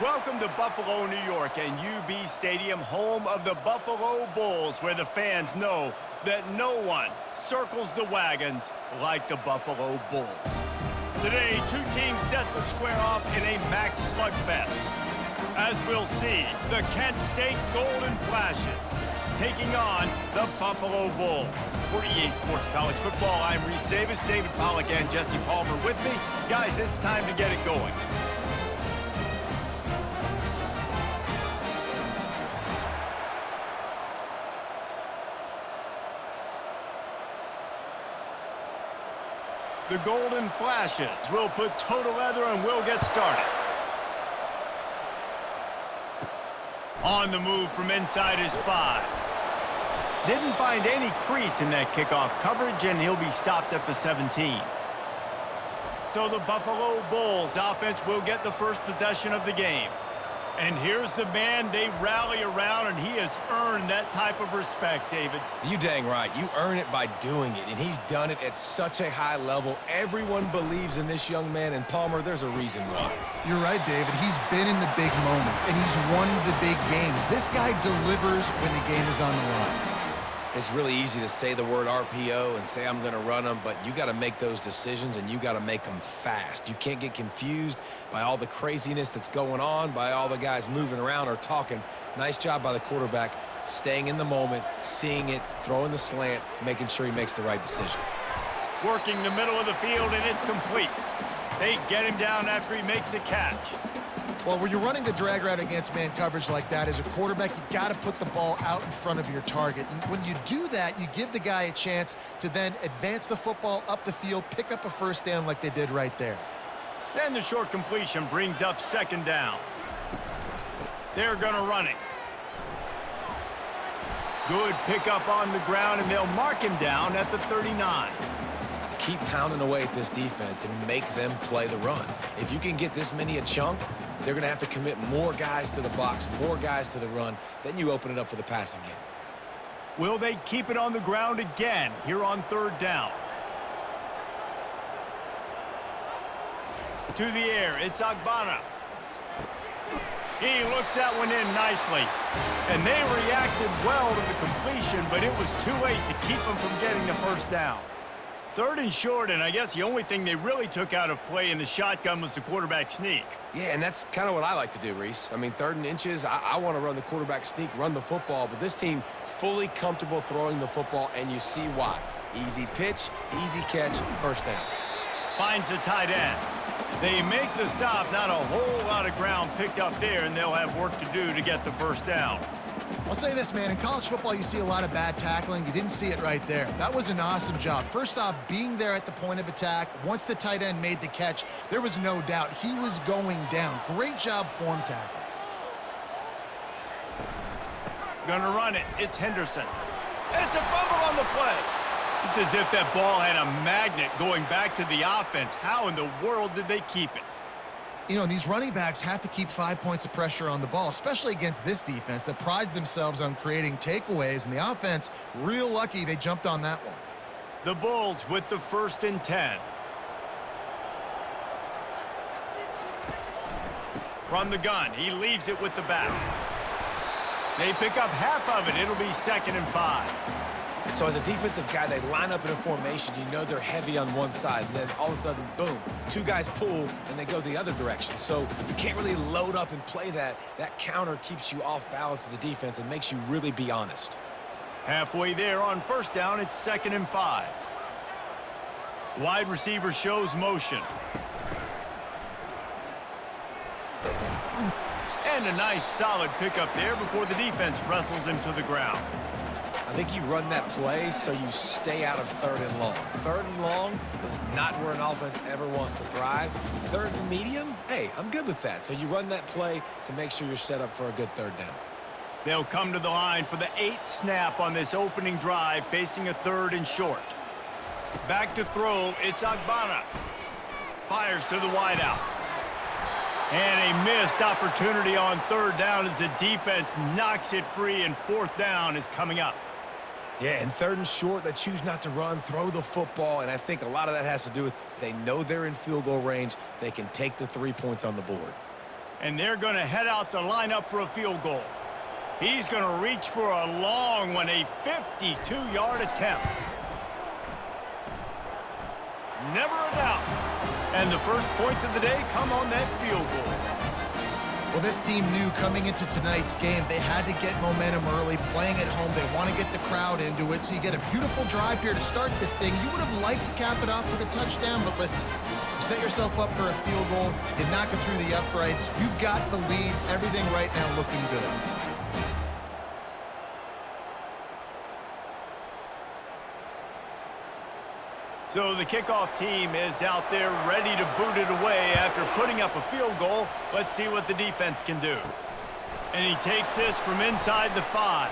Welcome to Buffalo, New York, and UB Stadium, home of the Buffalo Bulls, where the fans know that no one circles the wagons like the Buffalo Bulls. Today, two teams set to square off in a max slugfest. As we'll see, the Kent State Golden Flashes taking on the Buffalo Bulls. For EA Sports College Football, I'm Reese Davis, David Pollack, and Jesse Palmer with me. Guys, it's time to get it going. The Golden Flashes will put toe to leather and we'll get started. On the move from inside his 5. Didn't find any crease in that kickoff coverage, and he'll be stopped at the 17. So the Buffalo Bulls offense will get the first possession of the game. And here's the man they rally around, and he has earned that type of respect, David. You dang right. You earn it by doing it, and he's done it at such a high level. Everyone believes in this young man, and Palmer, there's a reason why. You're right, David. He's been in the big moments, and he's won the big games. This guy delivers when the game is on the line. It's really easy to say the word RPO and say I'm going to run them, but you got to make those decisions, and you got to make them fast. You can't get confused by all the craziness that's going on, by all the guys moving around or talking. Nice job by the quarterback, staying in the moment, seeing it, throwing the slant, making sure he makes the right decision. Working the middle of the field, and it's complete. They get him down after he makes the catch. Well, when you're running the drag route against man coverage like that, as a quarterback, you got to put the ball out in front of your target. And when you do that, you give the guy a chance to then advance the football up the field, pick up a first down like they did right there. Then the short completion brings up second down. They're going to run it. Good pickup on the ground, and they'll mark him down at the 39. Keep pounding away at this defense and make them play the run. If you can get this many a chunk, they're going to have to commit more guys to the box, more guys to the run. Then you open it up for the passing game. Will they keep it on the ground again here on third down? To the air, it's Agbana. He looks that one in nicely. And they reacted well to the completion, but it was too late to keep them from getting the first down. Third and short, and I guess the only thing they really took out of play in the shotgun was the quarterback sneak. Yeah, and that's kind of what I like to do, Reese. I mean, 3rd and inches, I want to run the quarterback sneak, run the football, but this team fully comfortable throwing the football, and you see why. Easy pitch, easy catch, first down. Finds the tight end. They make the stop, not a whole lot of ground picked up there, and they'll have work to do to get the first down. I'll say this, man. In college football, you see a lot of bad tackling. You didn't see it right there. That was an awesome job. First off, being there at the point of attack. Once the tight end made the catch, there was no doubt he was going down. Great job form tackle. Gonna run it. It's Henderson. And it's a fumble on the play. It's as if that ball had a magnet going back to the offense. How in the world did they keep it? You know, these running backs have to keep 5 points of pressure on the ball, especially against this defense that prides themselves on creating takeaways, and the offense, real lucky they jumped on that one. The Bulls with the 1st and 10. From the gun, he leaves it with the back. They pick up half of it. It'll be 2nd and 5. So as a defensive guy, they line up in a formation. You know they're heavy on one side, and then all of a sudden, boom, 2 guys pull, and they go the other direction. So you can't really load up and play that. That counter keeps you off balance as a defense and makes you really be honest. Halfway there on first down, it's 2nd and 5. Wide receiver shows motion. And a nice solid pickup there before the defense wrestles him to the ground. I think you run that play so you stay out of 3rd and long. 3rd and long is not where an offense ever wants to thrive. 3rd and medium, hey, I'm good with that. So you run that play to make sure you're set up for a good 3rd down. They'll come to the line for the 8th snap on this opening drive, facing a 3rd and short. Back to throw, it's Agbana. Fires to the wideout. And a missed opportunity on 3rd down as the defense knocks it free, and 4th down is coming up. Yeah, and 3rd and short, they choose not to run, throw the football, and I think a lot of that has to do with they know they're in field goal range. They can take the 3 points on the board. And they're going to head out to line up for a field goal. He's going to reach for a long one, a 52-yard attempt. Never a doubt. And the first points of the day come on that field goal. Well, this team knew coming into tonight's game they had to get momentum early, playing at home. They want to get the crowd into it, so you get a beautiful drive here to start this thing. You would have liked to cap it off with a touchdown, but listen, you set yourself up for a field goal, you knock it through the uprights, you've got the lead, everything right now looking good. So the kickoff team is out there ready to boot it away after putting up a field goal. Let's see what the defense can do. And he takes this from inside the 5.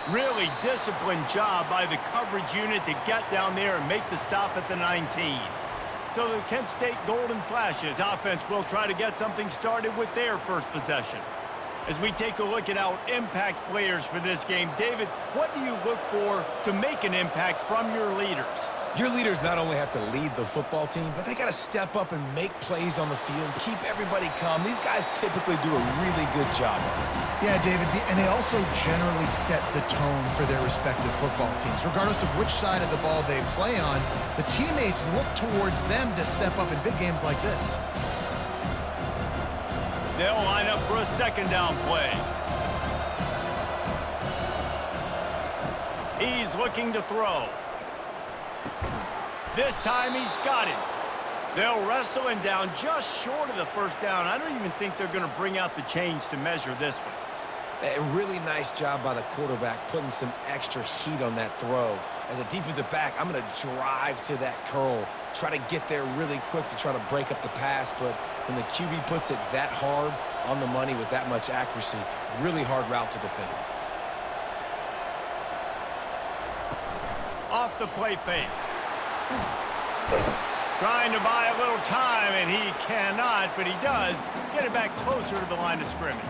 Really disciplined job by the coverage unit to get down there and make the stop at the 19. So the Kent State Golden Flashes offense will try to get something started with their first possession. As we take a look at our impact players for this game, David, what do you look for to make an impact from your leaders? Your leaders not only have to lead the football team, but they got to step up and make plays on the field, keep everybody calm. These guys typically do a really good job of it. Yeah, David, and they also generally set the tone for their respective football teams. Regardless of which side of the ball they play on, the teammates look towards them to step up in big games like this. They'll line up for a second down play. He's looking to throw. This time he's got him. They'll wrestle him down just short of the first down. I don't even think they're going to bring out the chains to measure this one. A really nice job by the quarterback putting some extra heat on that throw. As a defensive back, I'm going to drive to that curl, try to get there really quick to try to break up the pass, but when the QB puts it that hard on the money with that much accuracy, really hard route to defend. Off the play fake. Trying to buy a little time, and he cannot, but he does get it back closer to the line of scrimmage.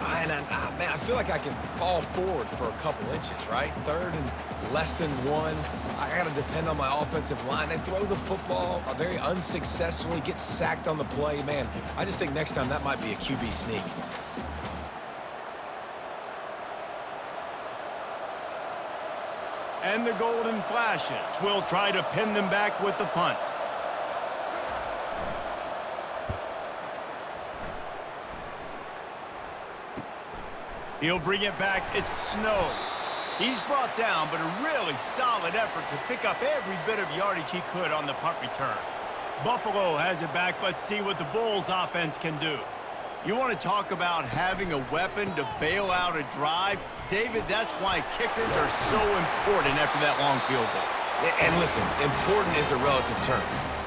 Man, I feel like I can fall forward for a couple inches, right? Third and less than 1. I got to depend on my offensive line. They throw the football very unsuccessfully, get sacked on the play. Man, I just think next time that might be a QB sneak. And the Golden Flashes will try to pin them back with the punt. He'll bring it back. It's Snow. He's brought down, but a really solid effort to pick up every bit of yardage he could on the punt return. Buffalo has it back. Let's see what the Bulls offense can do. You want to talk about having a weapon to bail out a drive? David, that's why kickers are so important after that long field goal. And listen, important is a relative term.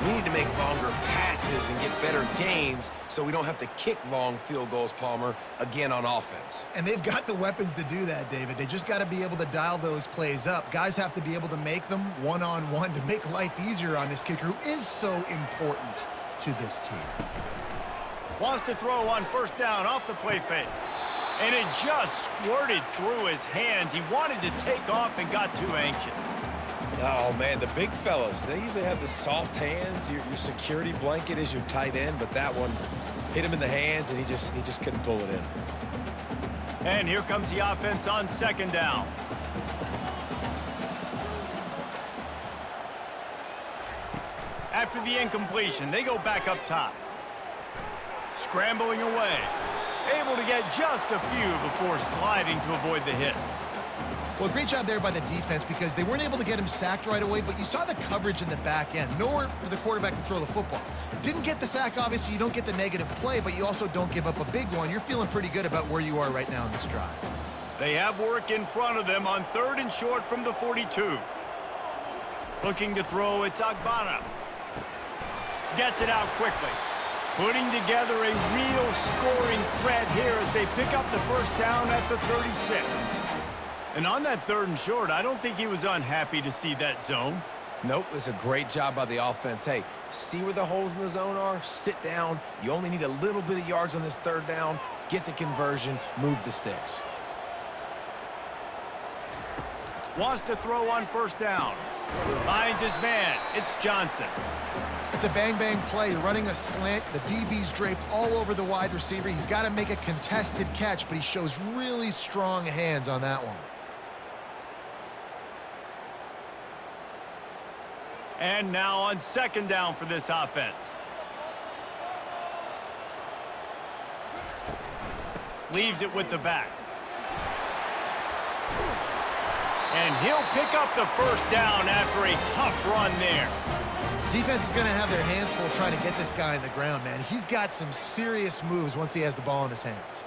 We need to make longer passes and get better gains so we don't have to kick long field goals, Palmer, again on offense. And they've got the weapons to do that, David. They just got to be able to dial those plays up. Guys have to be able to make them one-on-one to make life easier on this kicker who is so important to this team. Wants to throw on first down off the play fake. And it just squirted through his hands. He wanted to take off and got too anxious. Oh, man, the big fellas, they usually have the soft hands. Your security blanket is your tight end, but that one hit him in the hands, and he just couldn't pull it in. And here comes the offense on second down. After the incompletion, they go back up top. Scrambling away. Able to get just a few before sliding to avoid the hits. Well, great job there by the defense because they weren't able to get him sacked right away, but you saw the coverage in the back end. Nowhere for the quarterback to throw the football. Didn't get the sack, obviously. You don't get the negative play, but you also don't give up a big one. You're feeling pretty good about where you are right now in this drive. They have work in front of them on third and short from the 42. Looking to throw, it's Agbana. Gets it out quickly. Putting together a real scoring threat here as they pick up the first down at the 36. And on that third and short, I don't think he was unhappy to see that zone. Nope, it's a great job by the offense. Hey, see where the holes in the zone are? Sit down. You only need a little bit of yards on this third down. Get the conversion. Move the sticks. Wants to throw on first down. Finds his man. It's Johnson. It's a bang-bang play. You're running a slant. The DB's draped all over the wide receiver. He's got to make a contested catch, but he shows really strong hands on that one. And now on second down for this offense. Leaves it with the back. And he'll pick up the first down after a tough run there. Defense is going to have their hands full trying to get this guy in the ground, man. He's got some serious moves once he has the ball in his hands.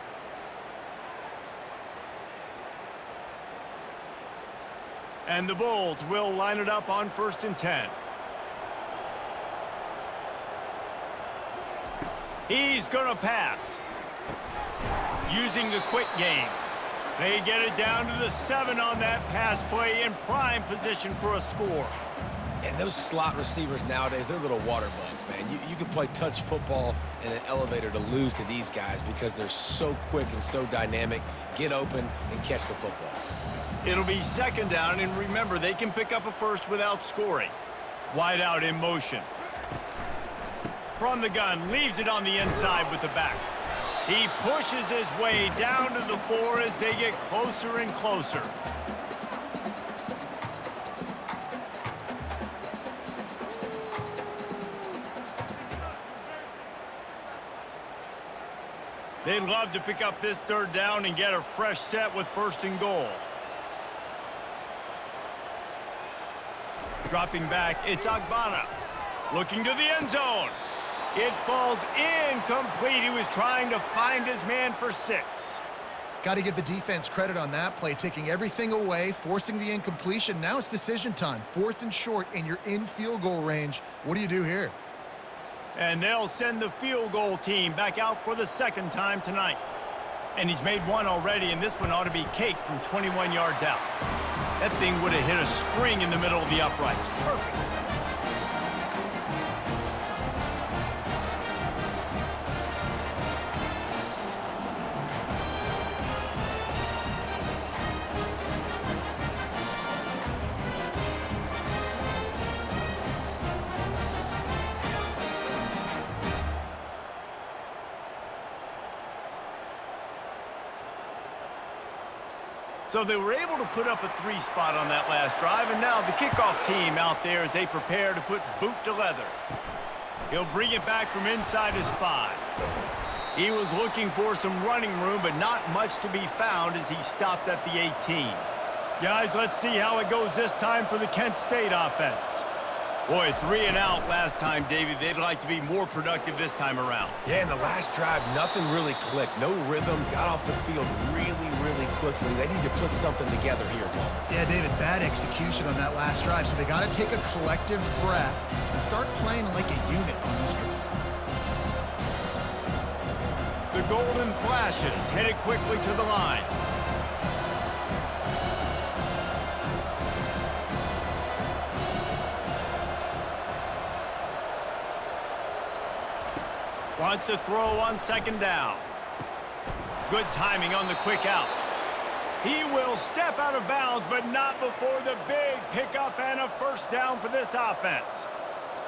And the Bulls will line it up on 1st and 10. He's going to pass. Using the quick game. They get it down to the 7 on that pass play in prime position for a score. And those slot receivers nowadays, they're little water bugs, man. You can play touch football in an elevator to lose to these guys because they're so quick and so dynamic. Get open and catch the football. It'll be second down, and remember, they can pick up a first without scoring. Wide out in motion. From the gun, leaves it on the inside with the back. He pushes his way down to the 4 as they get closer and closer. They'd love to pick up this third down and get a fresh set with 1st and goal. Dropping back, it's Agbana. Looking to the end zone. It falls incomplete. He was trying to find his man for 6. Got to give the defense credit on that play, taking everything away, forcing the incompletion. Now it's decision time. 4th and short, and you're in field goal range. What do you do here? And they'll send the field goal team back out for the 2nd time tonight. And he's made one already, and this one ought to be caked from 21 yards out. That thing would have hit a string in the middle of the uprights. Perfect. So they were able to put up a 3 spot on that last drive, and now the kickoff team out there as they prepare to put boot to leather. He'll bring it back from inside his 5. He was looking for some running room, but not much to be found as he stopped at the 18. Guys, let's see how it goes this time for the Kent State offense. Boy, 3 and out last time, David. They'd like to be more productive this time around. Yeah, in the last drive, nothing really clicked. No rhythm. Got off the field really, really quickly. They need to put something together here, Paul. Yeah, David, bad execution on that last drive, so they got to take a collective breath and start playing like a unit on this drive. The golden flashes headed quickly to the line. Wants to throw on 2nd down. Good timing on the quick out. He will step out of bounds, but not before the big pickup and a 1st down for this offense.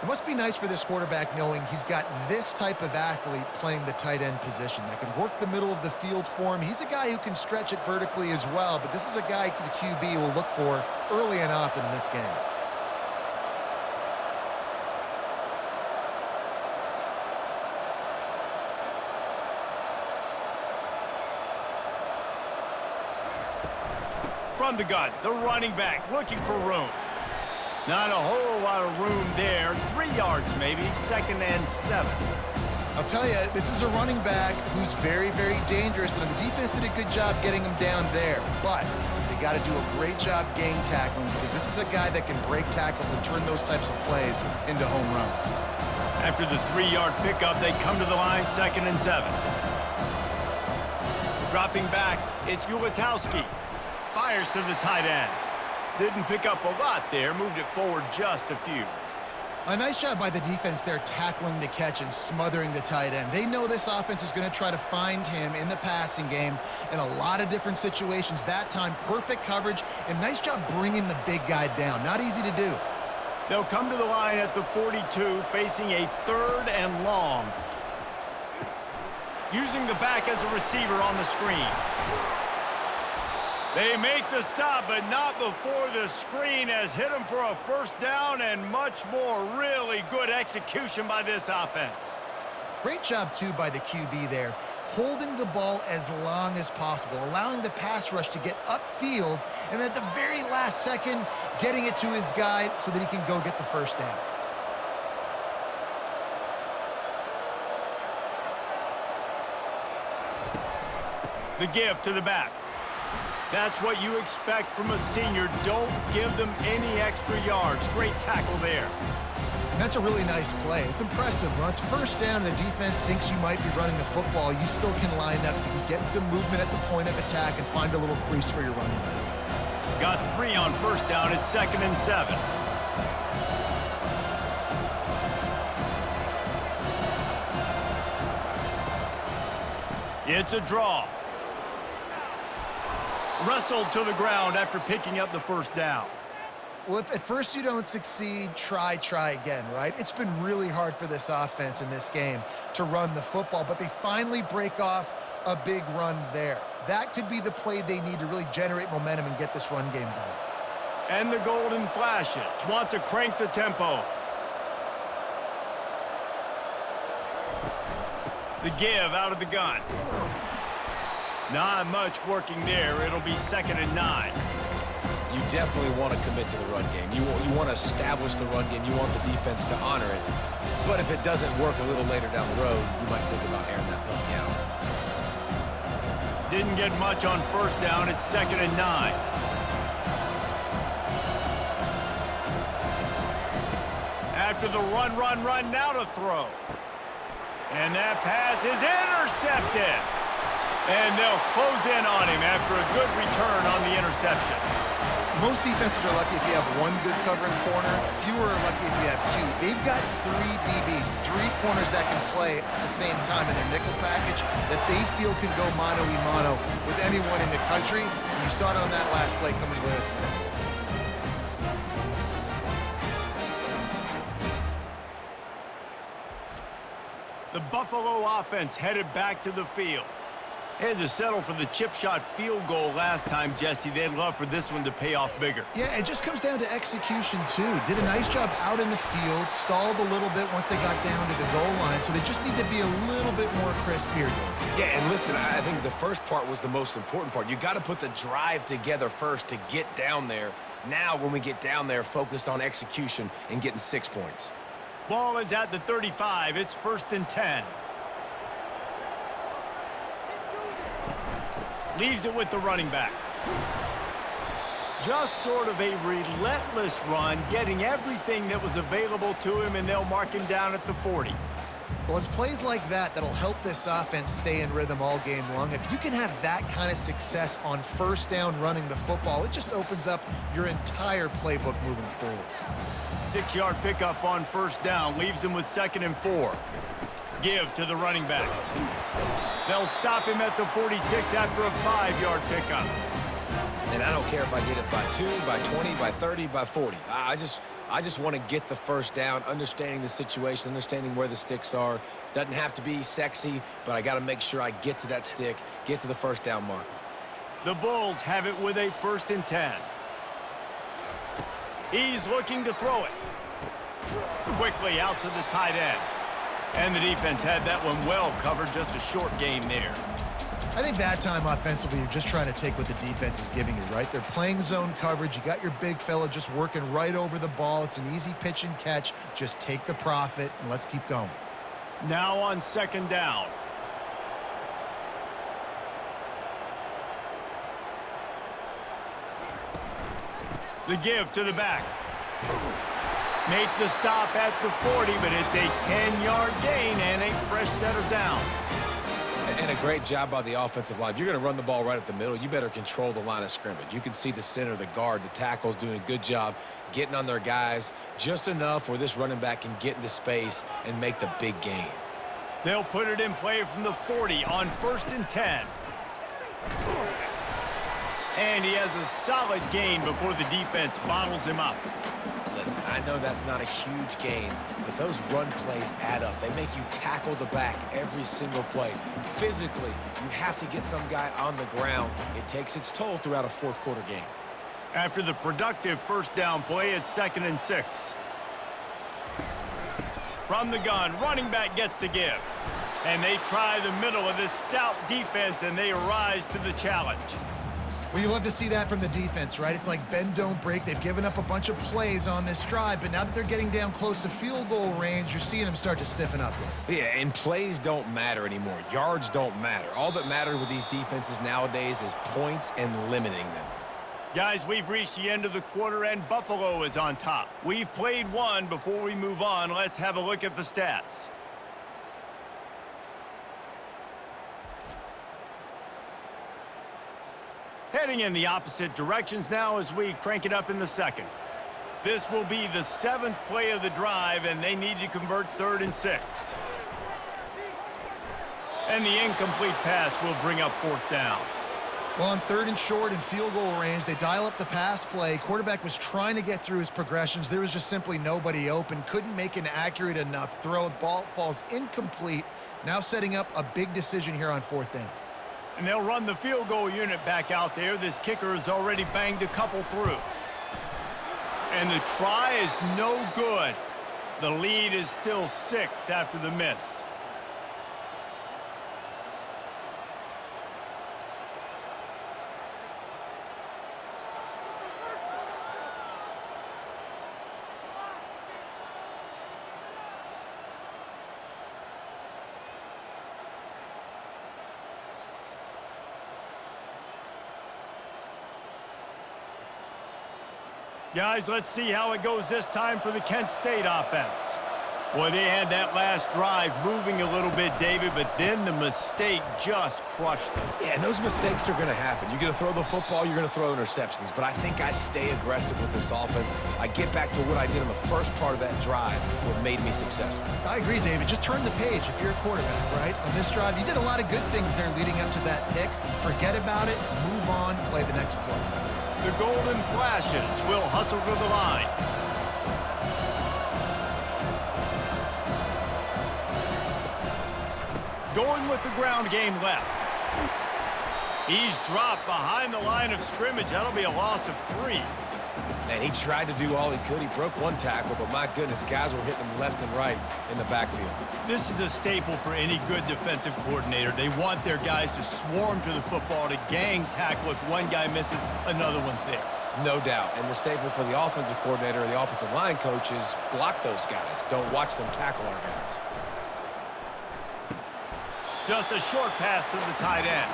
It must be nice for this quarterback knowing he's got this type of athlete playing the tight end position that can work the middle of the field for him. He's a guy who can stretch it vertically as well, but this is a guy the QB will look for early and often in this game. From the gun, the running back looking for room. Not a whole lot of room there. 3 yards maybe, 2nd and 7. I'll tell you, this is a running back who's very, very dangerous, and the defense did a good job getting him down there. But they got to do a great job gang tackling because this is a guy that can break tackles and turn those types of plays into home runs. After the 3-yard pickup, they come to the line, 2nd and 7. Dropping back, it's Ulatowski. Fires to the tight end. Didn't pick up a lot there, moved it forward just a few. A nice job by the defense there tackling the catch and smothering the tight end. They know this offense is going to try to find him in the passing game in a lot of different situations. That time, perfect coverage and nice job bringing the big guy down. Not easy to do. They'll come to the line at the 42, facing a 3rd and long. Using the back as a receiver on the screen. They make the stop, but not before the screen has hit him for a 1st down and much more. Really good execution by this offense. Great job, too, by the QB there, holding the ball as long as possible, allowing the pass rush to get upfield, and at the very last second, getting it to his guy so that he can go get the 1st down. The give to the back. That's what you expect from a senior. Don't give them any extra yards. Great tackle there. And that's a really nice play. It's impressive. When it's 1st down and the defense thinks you might be running the football, you still can line up. You can get some movement at the point of attack and find a little crease for your running back. Got 3 on 1st down at 2nd and 7. It's a draw. Wrestled to the ground after picking up the 1st down. Well, if at first you don't succeed, try again, right? It's been really hard for this offense in this game to run the football, but they finally break off a big run there. That could be the play they need to really generate momentum and get this run game going. And the golden flashes want to crank the tempo. The give out of the gun. Not much working there. It'll be 2nd and 9. You definitely want to commit to the run game. You want to establish the run game. You want the defense to honor it. But if it doesn't work a little later down the road, you might think about airing that puppy out. Didn't get much on 1st down. It's 2nd and 9. After the run, now to throw. And that pass is intercepted. And they'll close in on him after a good return on the interception. Most defenses are lucky if you have one good covering corner. Fewer are lucky if you have 2. They've got 3 DBs, 3 corners that can play at the same time in their nickel package that they feel can go mano-a-mano with anyone in the country. And you saw it on that last play coming with. The Buffalo offense headed back to the field. They had to settle for the chip shot field goal last time, Jesse. They'd love for this one to pay off bigger. Yeah, it just comes down to execution, too. Did a nice job out in the field, stalled a little bit once they got down to the goal line, so they just need to be a little bit more crisp here. Yeah, and listen, I think the first part was the most important part. You got to put the drive together first to get down there. Now, when we get down there, focus on execution and getting 6 points. Ball is at the 35. It's 1st and 10. Leaves it with the running back. Just sort of a relentless run, getting everything that was available to him, and they'll mark him down at the 40. Well, it's plays like that that'll help this offense stay in rhythm all game long. If you can have that kind of success on 1st down running the football, it just opens up your entire playbook moving forward. 6-yard pickup on 1st down, leaves him with 2nd and 4. Give to the running back. They'll stop him at the 46 after a 5-yard pickup. And I don't care if I get it by 2, by 20, by 30, by 40. I just want to get the 1st down, understanding the situation, understanding where the sticks are. Doesn't have to be sexy, but I got to make sure I get to that stick, get to the 1st down mark. The Bulls have it with a 1st and 10. He's looking to throw it. Quickly out to the tight end. And the defense had that one well covered, just a short game there. I think that time offensively, you're just trying to take what the defense is giving you, right? They're playing zone coverage. You got your big fella just working right over the ball. It's an easy pitch and catch. Just take the profit and let's keep going. Now on 2nd down. The give to the back. Make the stop at the 40, but it's a 10-yard gain and a fresh set of downs. And a great job by the offensive line. If you're going to run the ball right up the middle, you better control the line of scrimmage. You can see the center, the guard, the tackles doing a good job getting on their guys just enough where this running back can get into space and make the big gain. They'll put it in play from the 40 on 1st and 10. And he has a solid gain before the defense bottles him up. Listen, I know that's not a huge gain, but those run plays add up. They make you tackle the back every single play. Physically, you have to get some guy on the ground. It takes its toll throughout a fourth-quarter game. After the productive first down play, it's 2nd and 6. From the gun, running back gets to give. And they try the middle of this stout defense, and they rise to the challenge. Well, you love to see that from the defense, right? It's like bend, don't break. They've given up a bunch of plays on this drive, but now that they're getting down close to field goal range, you're seeing them start to stiffen up. Yeah, and plays don't matter anymore. Yards don't matter. All that matters with these defenses nowadays is points and limiting them. Guys, we've reached the end of the quarter, and Buffalo is on top. We've played one. Before we move on, let's have a look at the stats. Heading in the opposite directions now as we crank it up in the second. This will be the 7th play of the drive, and they need to convert 3rd and 6. And the incomplete pass will bring up 4th down. Well, on 3rd and short and field goal range, they dial up the pass play. Quarterback was trying to get through his progressions. There was just simply nobody open. Couldn't make an accurate enough throw. The ball falls incomplete. Now setting up a big decision here on 4th down. And they'll run the field goal unit back out there. This kicker has already banged a couple through. And the try is no good. The lead is still 6 after the miss. Guys, let's see how it goes this time for the Kent State offense. Boy, they had that last drive moving a little bit, David, but then the mistake just crushed them. Yeah, and those mistakes are going to happen. You're going to throw the football, you're going to throw interceptions. But I think I stay aggressive with this offense. I get back to what I did in the first part of that drive, what made me successful. I agree, David. Just turn the page if you're a quarterback, right? On this drive, you did a lot of good things there leading up to that pick. Forget about it, move on, play the next play. The Golden Flashes will hustle to the line. Going with the ground game left. He's dropped behind the line of scrimmage. That'll be a loss of 3. And he tried to do all he could. He broke one tackle, but my goodness, guys were hitting him left and right in the backfield. This is a staple for any good defensive coordinator. They want their guys to swarm to the football, to gang tackle. If one guy misses, another one's there. No doubt. And the staple for the offensive coordinator or the offensive line coach is block those guys. Don't watch them tackle our guys. Just a short pass to the tight end.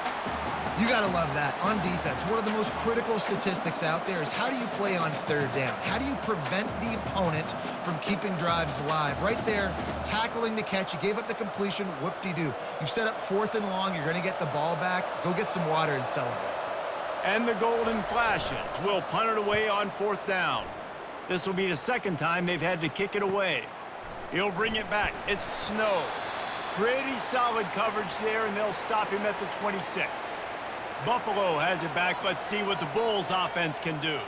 You got to love that. On defense, one of the most critical statistics out there is how do you play on 3rd down? How do you prevent the opponent from keeping drives alive? Right there, tackling the catch. You gave up the completion. Whoop-de-doo. You've set up 4th and long. You're going to get the ball back. Go get some water and celebrate. And the Golden Flashes will punt it away on 4th down. This will be the 2nd time they've had to kick it away. He'll bring it back. It's Snow. Pretty solid coverage there, and they'll stop him at the 26. Buffalo has it back. Let's see what the Bulls offense can do.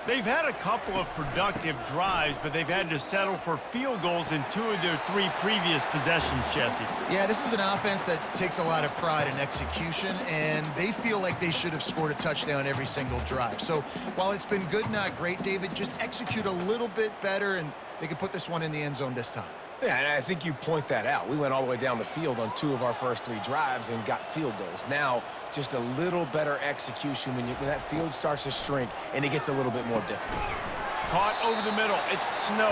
They've had a couple of productive drives, but they've had to settle for field goals in 2 of their 3 previous possessions, Jesse. Yeah, this is an offense that takes a lot of pride in execution, and they feel like they should have scored a touchdown every single drive. So while it's been good, not great, David, just execute a little bit better, and they could put this one in the end zone this time. Yeah, and I think you point that out. We went all the way down the field on 2 of our first 3 drives and got field goals. Now, just a little better execution when that field starts to shrink and it gets a little bit more difficult. Caught over the middle. It's Snow.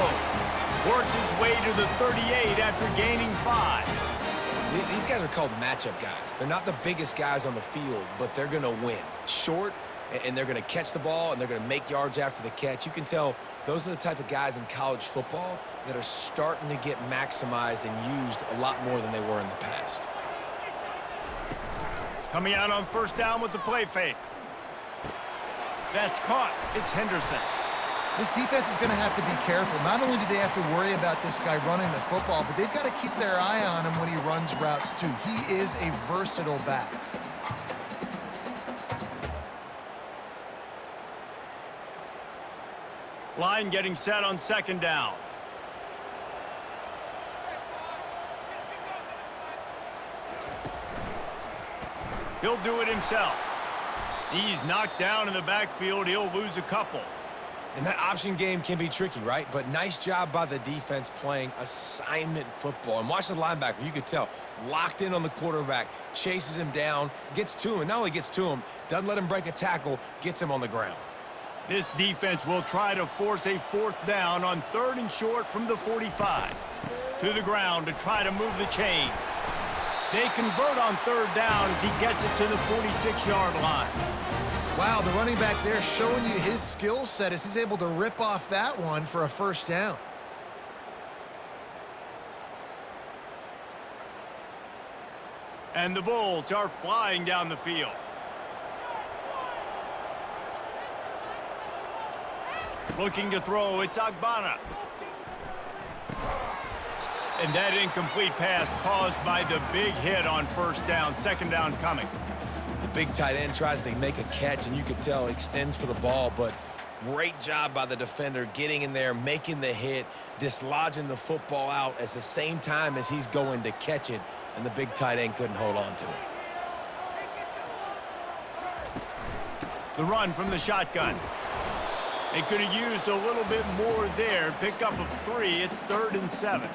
Works his way to the 38 after gaining 5. These guys are called matchup guys. They're not the biggest guys on the field, but they're going to win. Short, and they're going to catch the ball, and they're going to make yards after the catch. You can tell those are the type of guys in college football that are starting to get maximized and used a lot more than they were in the past. Coming out on first down with the play fake. That's caught. It's Henderson. This defense is going to have to be careful. Not only do they have to worry about this guy running the football, but they've got to keep their eye on him when he runs routes too. He is a versatile back. Line getting set on second down. He'll do it himself. He's knocked down in the backfield. He'll lose a couple. And that option game can be tricky, right? But nice job by the defense playing assignment football. And watch the linebacker. You could tell. Locked in on the quarterback. Chases him down. Gets to him. And not only gets to him, doesn't let him break a tackle. Gets him on the ground. This defense will try to force a fourth down on 3rd and short from the 45. To the ground to try to move the chains. They convert on 3rd down as he gets it to the 46-yard line. Wow, the running back there showing you his skill set as he's able to rip off that one for a first down. And the Bulls are flying down the field. Looking to throw, it's Agbana. And that incomplete pass caused by the big hit on first down. Second down coming. The big tight end tries to make a catch, and you could tell extends for the ball, but great job by the defender getting in there, making the hit, dislodging the football out at the same time as he's going to catch it, and the big tight end couldn't hold on to it. The run from the shotgun. They could have used a little bit more there. Pick up of 3. It's 3rd and 7.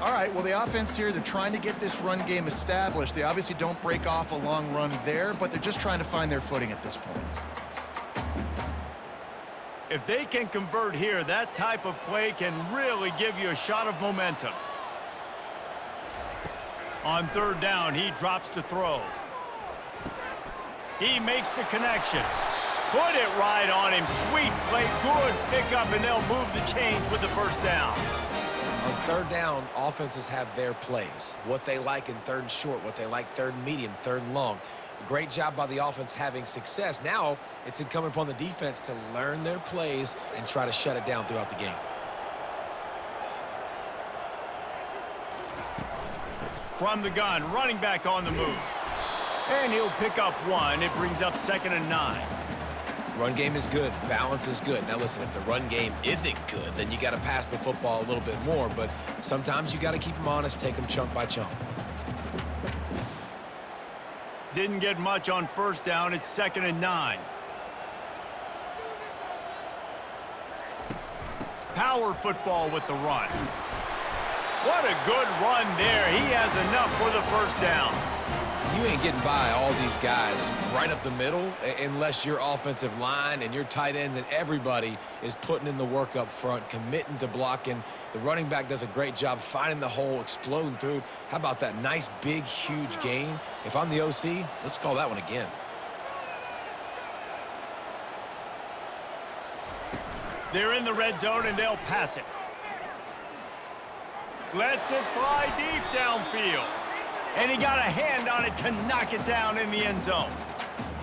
All right, well, the offense here, they're trying to get this run game established. They obviously don't break off a long run there, but they're just trying to find their footing at this point. If they can convert here, that type of play can really give you a shot of momentum. On 3rd down, he drops to throw. He makes the connection. Put it right on him. Sweet play, good pickup, and they'll move the chains with the first down. On 3rd down, offenses have their plays. What they like in 3rd and short, what they like 3rd and medium, 3rd and long. Great job by the offense having success. Now it's incumbent upon the defense to learn their plays and try to shut it down throughout the game. From the gun, running back on the move. And he'll pick up 1. It brings up 2nd and 9. Run game is good. Balance is good. Now, listen, if the run game isn't good, then you got to pass the football a little bit more. But sometimes you got to keep them honest, take them chunk by chunk. Didn't get much on first down. It's 2nd and 9. Power football with the run. What a good run there. He has enough for the first down. You ain't getting by all these guys right up the middle unless your offensive line and your tight ends and everybody is putting in the work up front, committing to blocking. The running back does a great job finding the hole, exploding through. How about that nice, big, huge gain? If I'm the OC, let's call that one again. They're in the red zone, and they'll pass it. Lets it fly deep downfield. And he got a hand on it to knock it down in the end zone.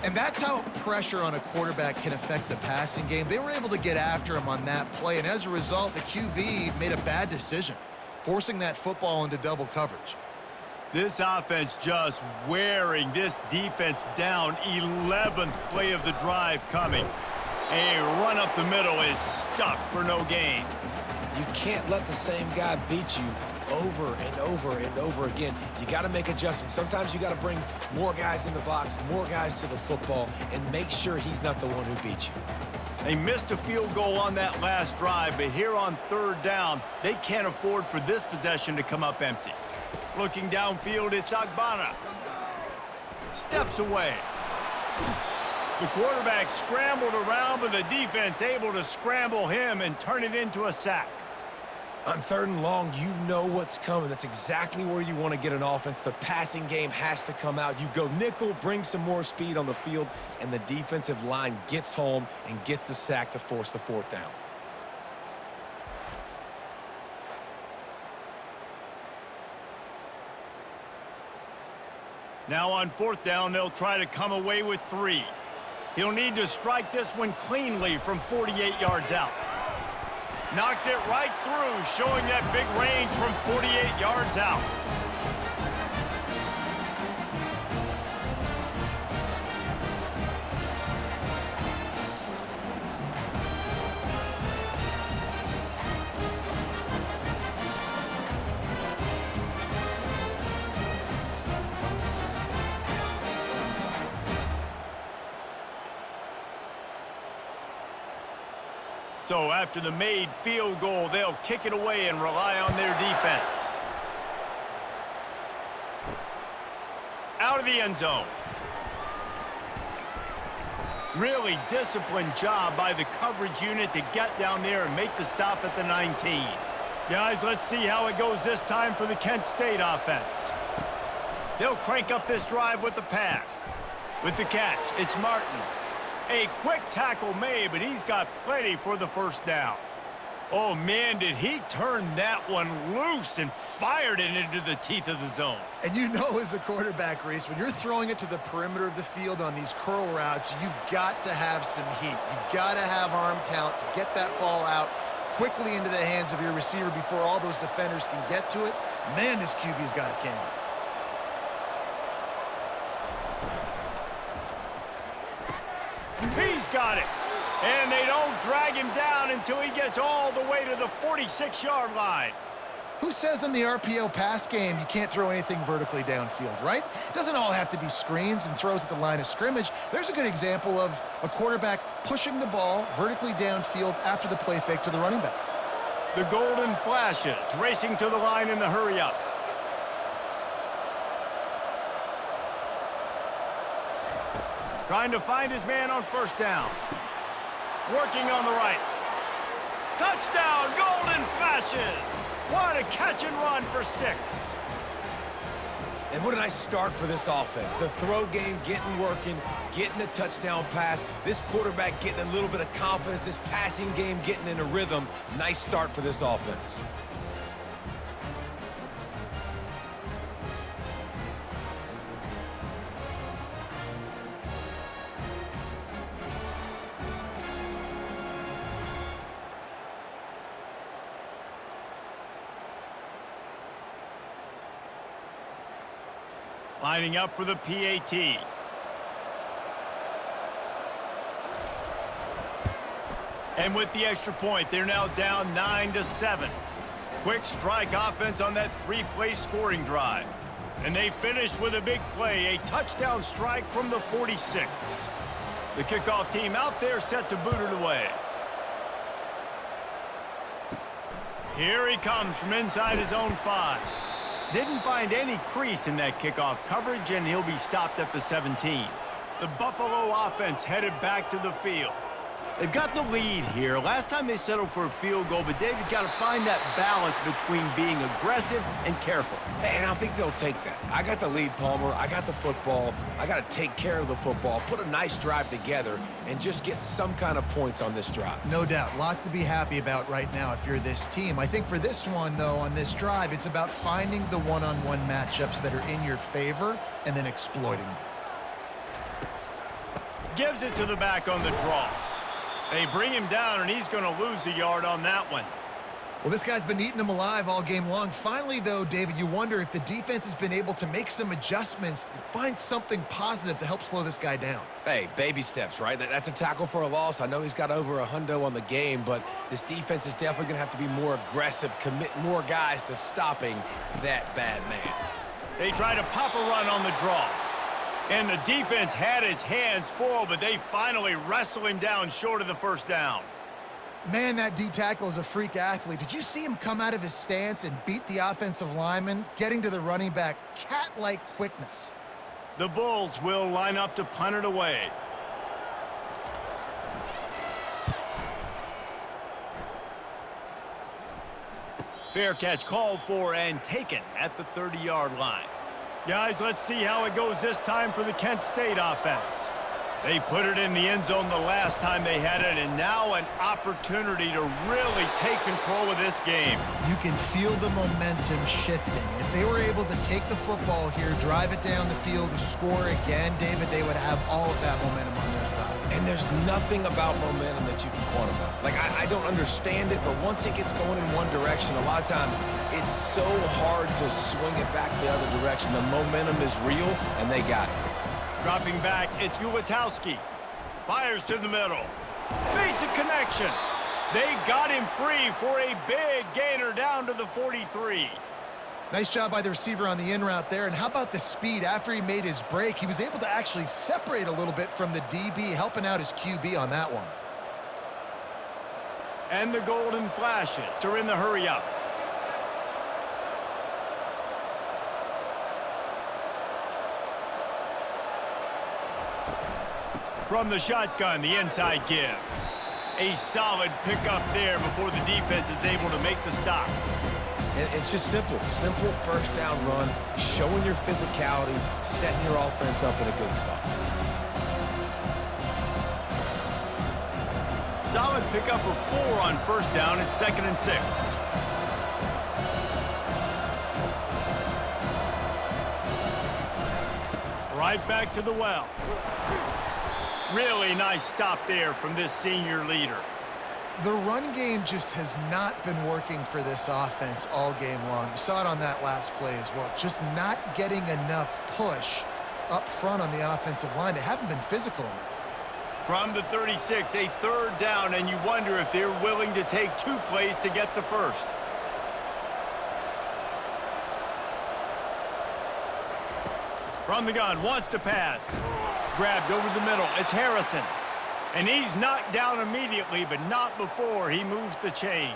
And that's how pressure on a quarterback can affect the passing game. They were able to get after him on that play, and as a result, the QB made a bad decision, forcing that football into double coverage. This offense just wearing this defense down. 11th play of the drive coming. A run up the middle is stuffed for no gain. You can't let the same guy beat you over and over and over again. You got to make adjustments. Sometimes you got to bring more guys in the box, more guys to the football, and make sure he's not the one who beat you. They missed a field goal on that last drive, but here on 3rd down, they can't afford for this possession to come up empty. Looking downfield, it's Agbana. Steps away. The quarterback scrambled around, but the defense able to scramble him and turn it into a sack. On 3rd and long, you know what's coming. That's exactly where you want to get an offense. The passing game has to come out. You go nickel, bring some more speed on the field, and the defensive line gets home and gets the sack to force the 4th down. Now on 4th down, they'll try to come away with 3. He'll need to strike this one cleanly from 48 yards out. Knocked it right through, showing that big range from 48 yards out. So after the made field goal, they'll kick it away and rely on their defense. Out of the end zone. Really disciplined job by the coverage unit to get down there and make the stop at the 19. Guys, let's see how it goes this time for the Kent State offense. They'll crank up this drive with the pass. With the catch, it's Martin. A quick tackle made, but he's got plenty for the first down. Oh, man, did he turn that one loose and fired it into the teeth of the zone. And you know as a quarterback, Reese, when you're throwing it to the perimeter of the field on these curl routes, you've got to have some heat. You've got to have arm talent to get that ball out quickly into the hands of your receiver before all those defenders can get to it. Man, this QB's got a cannon. He's got it. And they don't drag him down until he gets all the way to the 46-yard line. Who says in the RPO pass game you can't throw anything vertically downfield, right? It doesn't all have to be screens and throws at the line of scrimmage. There's a good example of a quarterback pushing the ball vertically downfield after the play fake to the running back. The Golden Flashes racing to the line in the hurry-up. Trying to find his man on 1st down. Working on the right. Touchdown, Golden Flashes! What a catch and run for 6. And what a nice start for this offense. The throw game getting working, getting the touchdown pass. This quarterback getting a little bit of confidence. This passing game getting in a rhythm. Nice start for this offense. Lining up for the PAT. And with the extra point, they're now down 9-7. Quick strike offense on that 3-play scoring drive. And they finished with a big play, a touchdown strike from the 46. The kickoff team out there set to boot it away. Here he comes from inside his own 5. Didn't find any crease in that kickoff coverage, and he'll be stopped at the 17. The Buffalo offense headed back to the field. They've got the lead here. Last time they settled for a field goal, but David got to find that balance between being aggressive and careful. Hey, and I think they'll take that. I got the lead, Palmer. I got the football. I got to take care of the football, put a nice drive together, and just get some kind of points on this drive. No doubt. Lots to be happy about right now if you're this team. I think for this one, though, on this drive, it's about finding the one-on-one matchups that are in your favor and then exploiting them. Gives it to the back on the draw. They bring him down, and he's going to lose a yard on that one. Well, this guy's been eating them alive all game long. Finally, though, David, you wonder if the defense has been able to make some adjustments and find something positive to help slow this guy down. Hey, baby steps, right? That's a tackle for a loss. I know he's got over a hundo on the game, but this defense is definitely going to have to be more aggressive, commit more guys to stopping that bad man. They try to pop a run on the draw. And the defense had his hands full, but they finally wrestle him down short of the 1st down. Man, that D tackle is a freak athlete. Did you see him come out of his stance and beat the offensive lineman, getting to the running back? Cat-like quickness. The Bulls will line up to punt it away. Fair catch called for and taken at the 30-yard line. Guys, let's see how it goes this time for the Kent State offense. They put it in the end zone the last time they had it, and now an opportunity to really take control of this game. You can feel the momentum shifting. If they were able to take the football here, drive it down the field, and score again, David, they would have all of that momentum on their side. And there's nothing about momentum that you can quantify. Like, I don't understand it, but once it gets going in one direction, a lot of times it's so hard to swing it back the other direction. The momentum is real, and they got it. Dropping back, it's Ulatowski. Fires to the middle. Makes a connection. They got him free for a big gainer down to the 43. Nice job by the receiver on the in route there. And how about the speed? After he made his break, he was able to actually separate a little bit from the DB, helping out his QB on that one. And the golden flashes are in the hurry-up. From the shotgun, the inside give. A solid pickup there before the defense is able to make the stop. And it's just simple. Simple first down run, showing your physicality, setting your offense up in a good spot. Solid pickup of 4 on first down. It's 2nd and 6. Right back to the well. Really nice stop there from this senior leader. The run game just has not been working for this offense all game long. You saw it on that last play as well. Just not getting enough push up front on the offensive line. They haven't been physical enough. From the 36, a 3rd down, and you wonder if they're willing to take 2 plays to get the first. From the gun, wants to pass. Grabbed over the middle. It's Harrison. And he's knocked down immediately, but not before he moves the chains.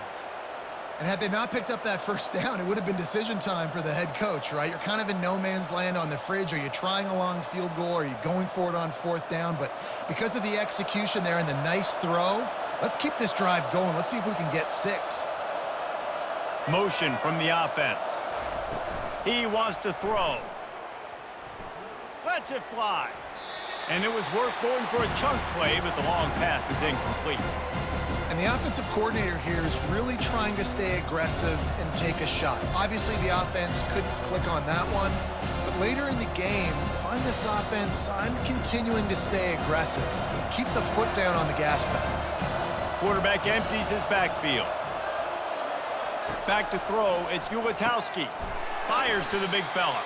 And had they not picked up that first down, it would have been decision time for the head coach, right? You're kind of in no man's land on the fridge. Are you trying a long field goal? Are you going for it on 4th down? But because of the execution there and the nice throw, let's keep this drive going. Let's see if we can get 6. Motion from the offense. He wants to throw. Lets it fly. And it was worth going for a chunk play, but the long pass is incomplete. And the offensive coordinator here is really trying to stay aggressive and take a shot. Obviously, the offense couldn't click on that one. But later in the game, if I'm this offense, I'm continuing to stay aggressive. Keep the foot down on the gas pedal. Quarterback empties his backfield. Back to throw, it's Ulatowski. Fires to the big fella.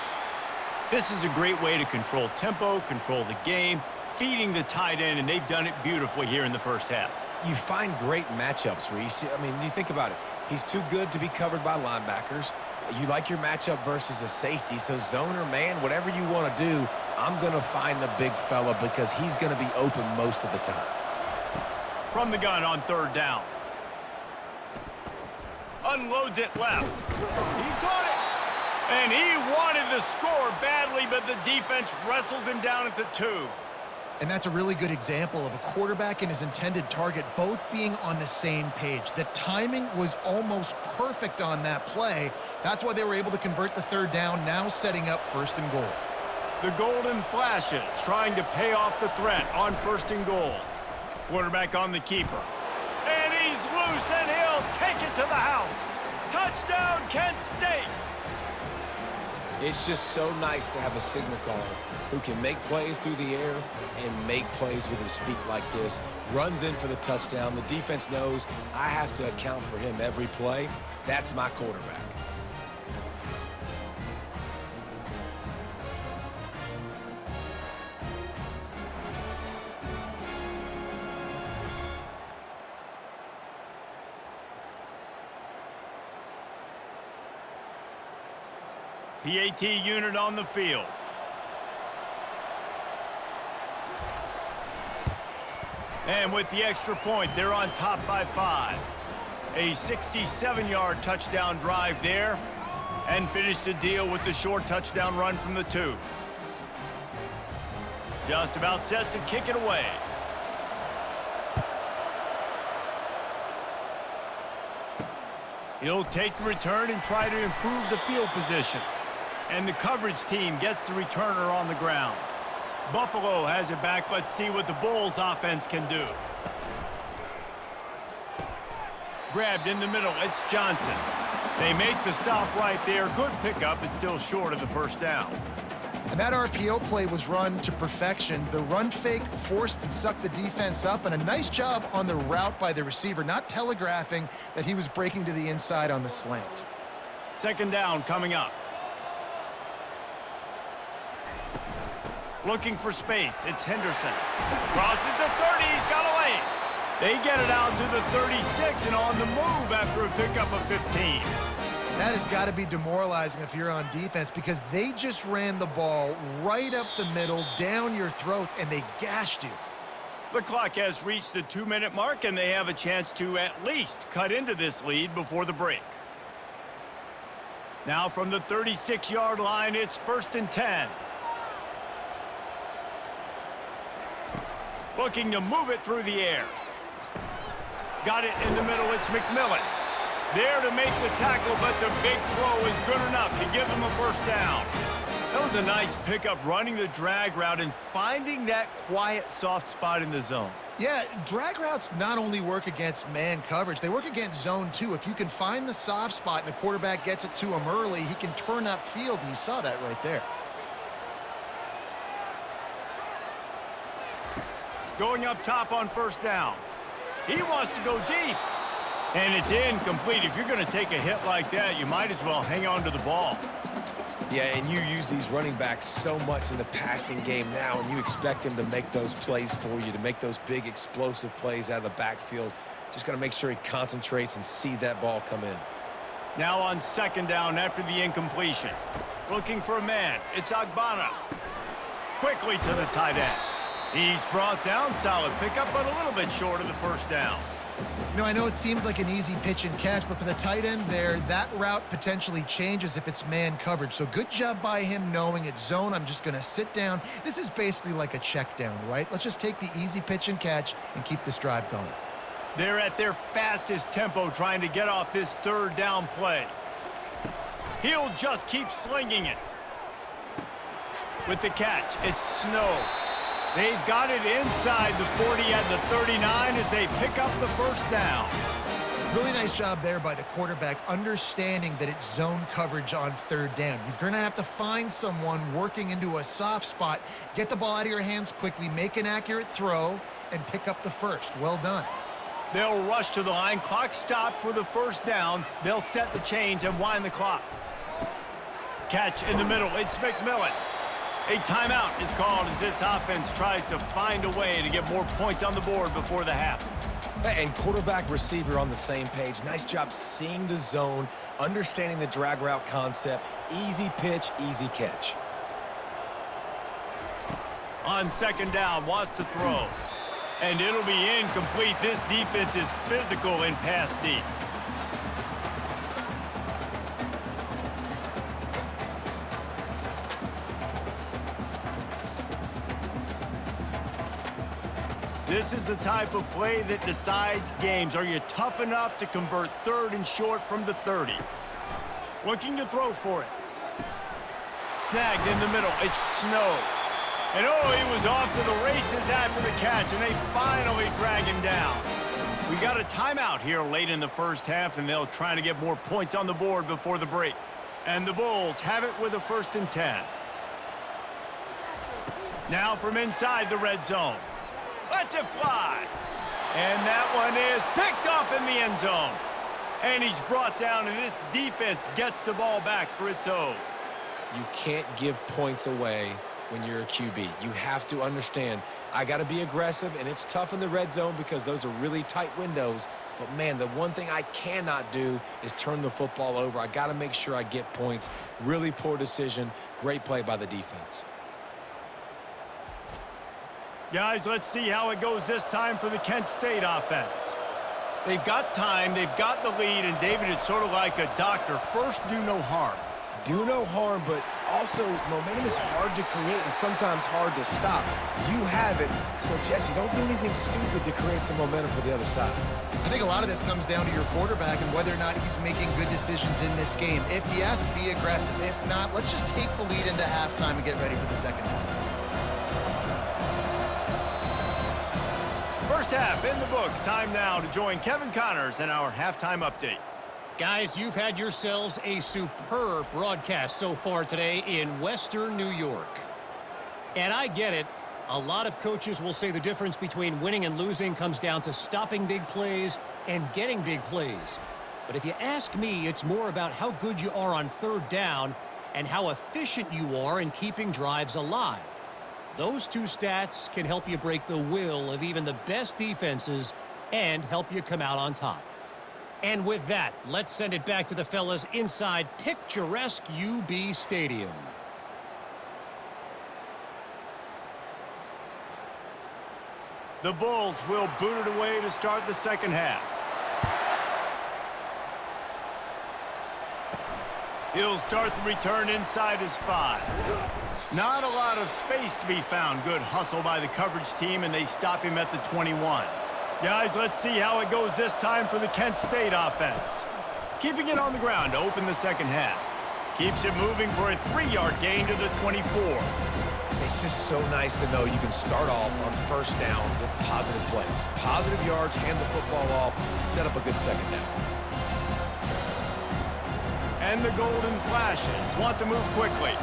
This is a great way to control tempo, control the game, feeding the tight end, and they've done it beautifully here in the first half. You find great matchups, Reese. I mean, you think about it. He's too good to be covered by linebackers. You like your matchup versus a safety, so zone or man, whatever you want to do, I'm going to find the big fella because he's going to be open most of the time. From the gun on 3rd down. Unloads it left. He got it. And he wanted the score badly, but the defense wrestles him down at the 2. And that's a really good example of a quarterback and his intended target both being on the same page. The timing was almost perfect on that play. That's why they were able to convert the 3rd down, now setting up 1st and goal. The golden flashes trying to pay off the threat on 1st and goal. Quarterback on the keeper. And he's loose, and he'll take it to the house. Touchdown, Kent State. It's just so nice to have a signal caller who can make plays through the air and make plays with his feet like this. Runs in for the touchdown. The defense knows I have to account for him every play. That's my quarterback. PAT unit on the field. And with the extra point, they're on top by 5. A 67-yard touchdown drive there, and finished the deal with the short touchdown run from the 2. Just about set to kick it away. He'll take the return and try to improve the field position. And the coverage team gets the returner on the ground. Buffalo has it back. Let's see what the Bulls offense can do. Grabbed in the middle. It's Johnson. They make the stop right there. Good pickup. It's still short of the first down. And that RPO play was run to perfection. The run fake forced and sucked the defense up, and a nice job on the route by the receiver, not telegraphing that he was breaking to the inside on the slant. Second down coming up. Looking for space. It's Henderson. Crosses the 30. He's got away. They get it out to the 36 and on the move after a pickup of 15. That has got to be demoralizing if you're on defense, because they just ran the ball right up the middle, down your throats, and they gashed you. The clock has reached the 2-minute mark, and they have a chance to at least cut into this lead before the break. Now from the 36-yard line, it's 1st and 10. Looking to move it through the air. Got it in the middle. It's McMillan. There to make the tackle, but the big throw is good enough to give them a first down. That was a nice pickup, running the drag route and finding that quiet, soft spot in the zone. Yeah, drag routes not only work against man coverage, they work against zone too. If you can find the soft spot and the quarterback gets it to him early, he can turn upfield, and you saw that right there. Going up top on first down. He wants to go deep. And it's incomplete. If you're going to take a hit like that, you might as well hang on to the ball. Yeah, and you use these running backs so much in the passing game now, and you expect him to make those plays for you, to make those big explosive plays out of the backfield. Just got to make sure he concentrates and see that ball come in. Now on second down after the incompletion. Looking for a man. It's Agbana. Quickly to the tight end. He's brought down. Solid pickup, but a little bit short of the first down. You know, I know it seems like an easy pitch and catch, but for the tight end there, that route potentially changes if it's man coverage. So good job by him knowing it's zone. I'm just going to sit down. This is basically like a check down, right? Let's just take the easy pitch and catch and keep this drive going. They're at their fastest tempo trying to get off this third down play. He'll just keep slinging it. With the catch, it's Snow. They've got it inside the 40 and the 39 as they pick up the first down. Really nice job there by the quarterback, understanding that it's zone coverage on third down. You're going to have to find someone working into a soft spot, get the ball out of your hands quickly, make an accurate throw, and pick up the first. Well done. They'll rush to the line. Clock stopped for the first down. They'll set the chains and wind the clock. Catch in the middle. It's McMillan. A timeout is called as this offense tries to find a way to get more points on the board before the half. And quarterback receiver on the same page. Nice job seeing the zone, understanding the drag route concept. Easy pitch, easy catch. On second down, wants to throw. And it'll be incomplete. This defense is physical in pass deep. This is the type of play that decides games. Are you tough enough to convert third and short from the 30? Looking to throw for it. Snagged in the middle. It's Snow. And oh, he was off to the races after the catch, and they finally drag him down. We got a timeout here late in the first half, and they'll try to get more points on the board before the break. And the Bulls have it with a 1st and 10. Now from inside the red zone. Lets it fly. And that one is picked off in the end zone. And he's brought down, and this defense gets the ball back for its own. You can't give points away when you're a QB. You have to understand, I got to be aggressive, and it's tough in the red zone because those are really tight windows. But, man, the one thing I cannot do is turn the football over. I got to make sure I get points. Really poor decision. Great play by the defense. Guys, let's see how it goes this time for the Kent State offense. They've got time, they've got the lead, and David, it's sort of like a doctor. First, do no harm. Do no harm, but also momentum is hard to create and sometimes hard to stop. You have it, so Jesse, don't do anything stupid to create some momentum for the other side. I think a lot of this comes down to your quarterback and whether or not he's making good decisions in this game. If yes, be aggressive. If not, let's just take the lead into halftime and get ready for the second half. First half in the books. Time now to join Kevin Connors in our halftime update. Guys, you've had yourselves a superb broadcast so far today in Western New York. And I get it. A lot of coaches will say the difference between winning and losing comes down to stopping big plays and getting big plays. But if you ask me, it's more about how good you are on third down and how efficient you are in keeping drives alive. Those two stats can help you break the will of even the best defenses and help you come out on top. And with that, let's send it back to the fellas inside picturesque UB Stadium. The Bulls will boot it away to start the second half. He'll start the return inside his 5. Not a lot of space to be found. Good hustle by the coverage team, and they stop him at the 21. Guys, let's see how it goes this time for the Kent State offense. Keeping it on the ground to open the second half. Keeps it moving for a 3-yard gain to the 24. It's just so nice to know you can start off on first down with positive plays. Positive yards, hand the football off, set up a good second down. And the Golden Flashes want to move quickly.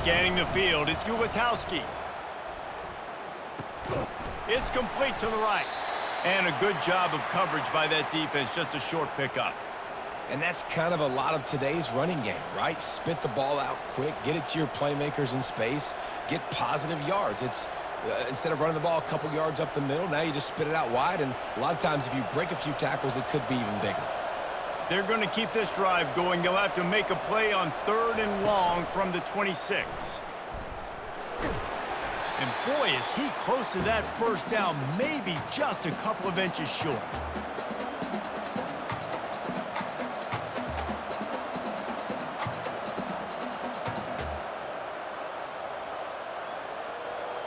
Scanning the field, it's Gulatowski. It's complete to the right. And a good job of coverage by that defense, just a short pickup. And that's kind of a lot of today's running game, right? Spit the ball out quick, get it to your playmakers in space, get positive yards. It's instead of running the ball a couple yards up the middle, now you just spit it out wide, and a lot of times if you break a few tackles, it could be even bigger. They're going to keep this drive going. They'll have to make a play on 3rd and long from the 26. And boy, is he close to that first down, maybe just a couple of inches short.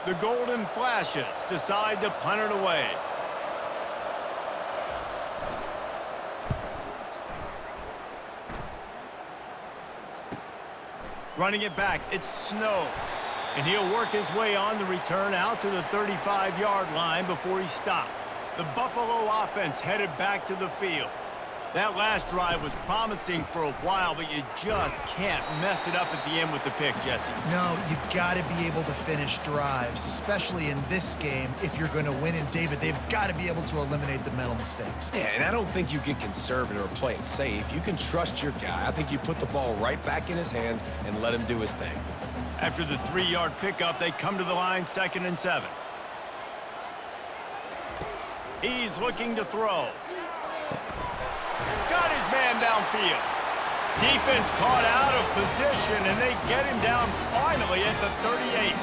The Golden Flashes decide to punt it away. Running it back, it's Snow. And he'll work his way on the return out to the 35-yard line before he stopped. The Buffalo offense headed back to the field. That last drive was promising for a while, but you just can't mess it up at the end with the pick, Jesse. No, you got to be able to finish drives, especially in this game. If you're going to win, and David, they've got to be able to eliminate the mental mistakes. Yeah, and I don't think you get conservative or play it safe. You can trust your guy. I think you put the ball right back in his hands and let him do his thing. After the 3-yard pickup, they come to the line, 2nd and 7. He's looking to throw. Got his man downfield. Defense caught out of position, and they get him down finally at the 38.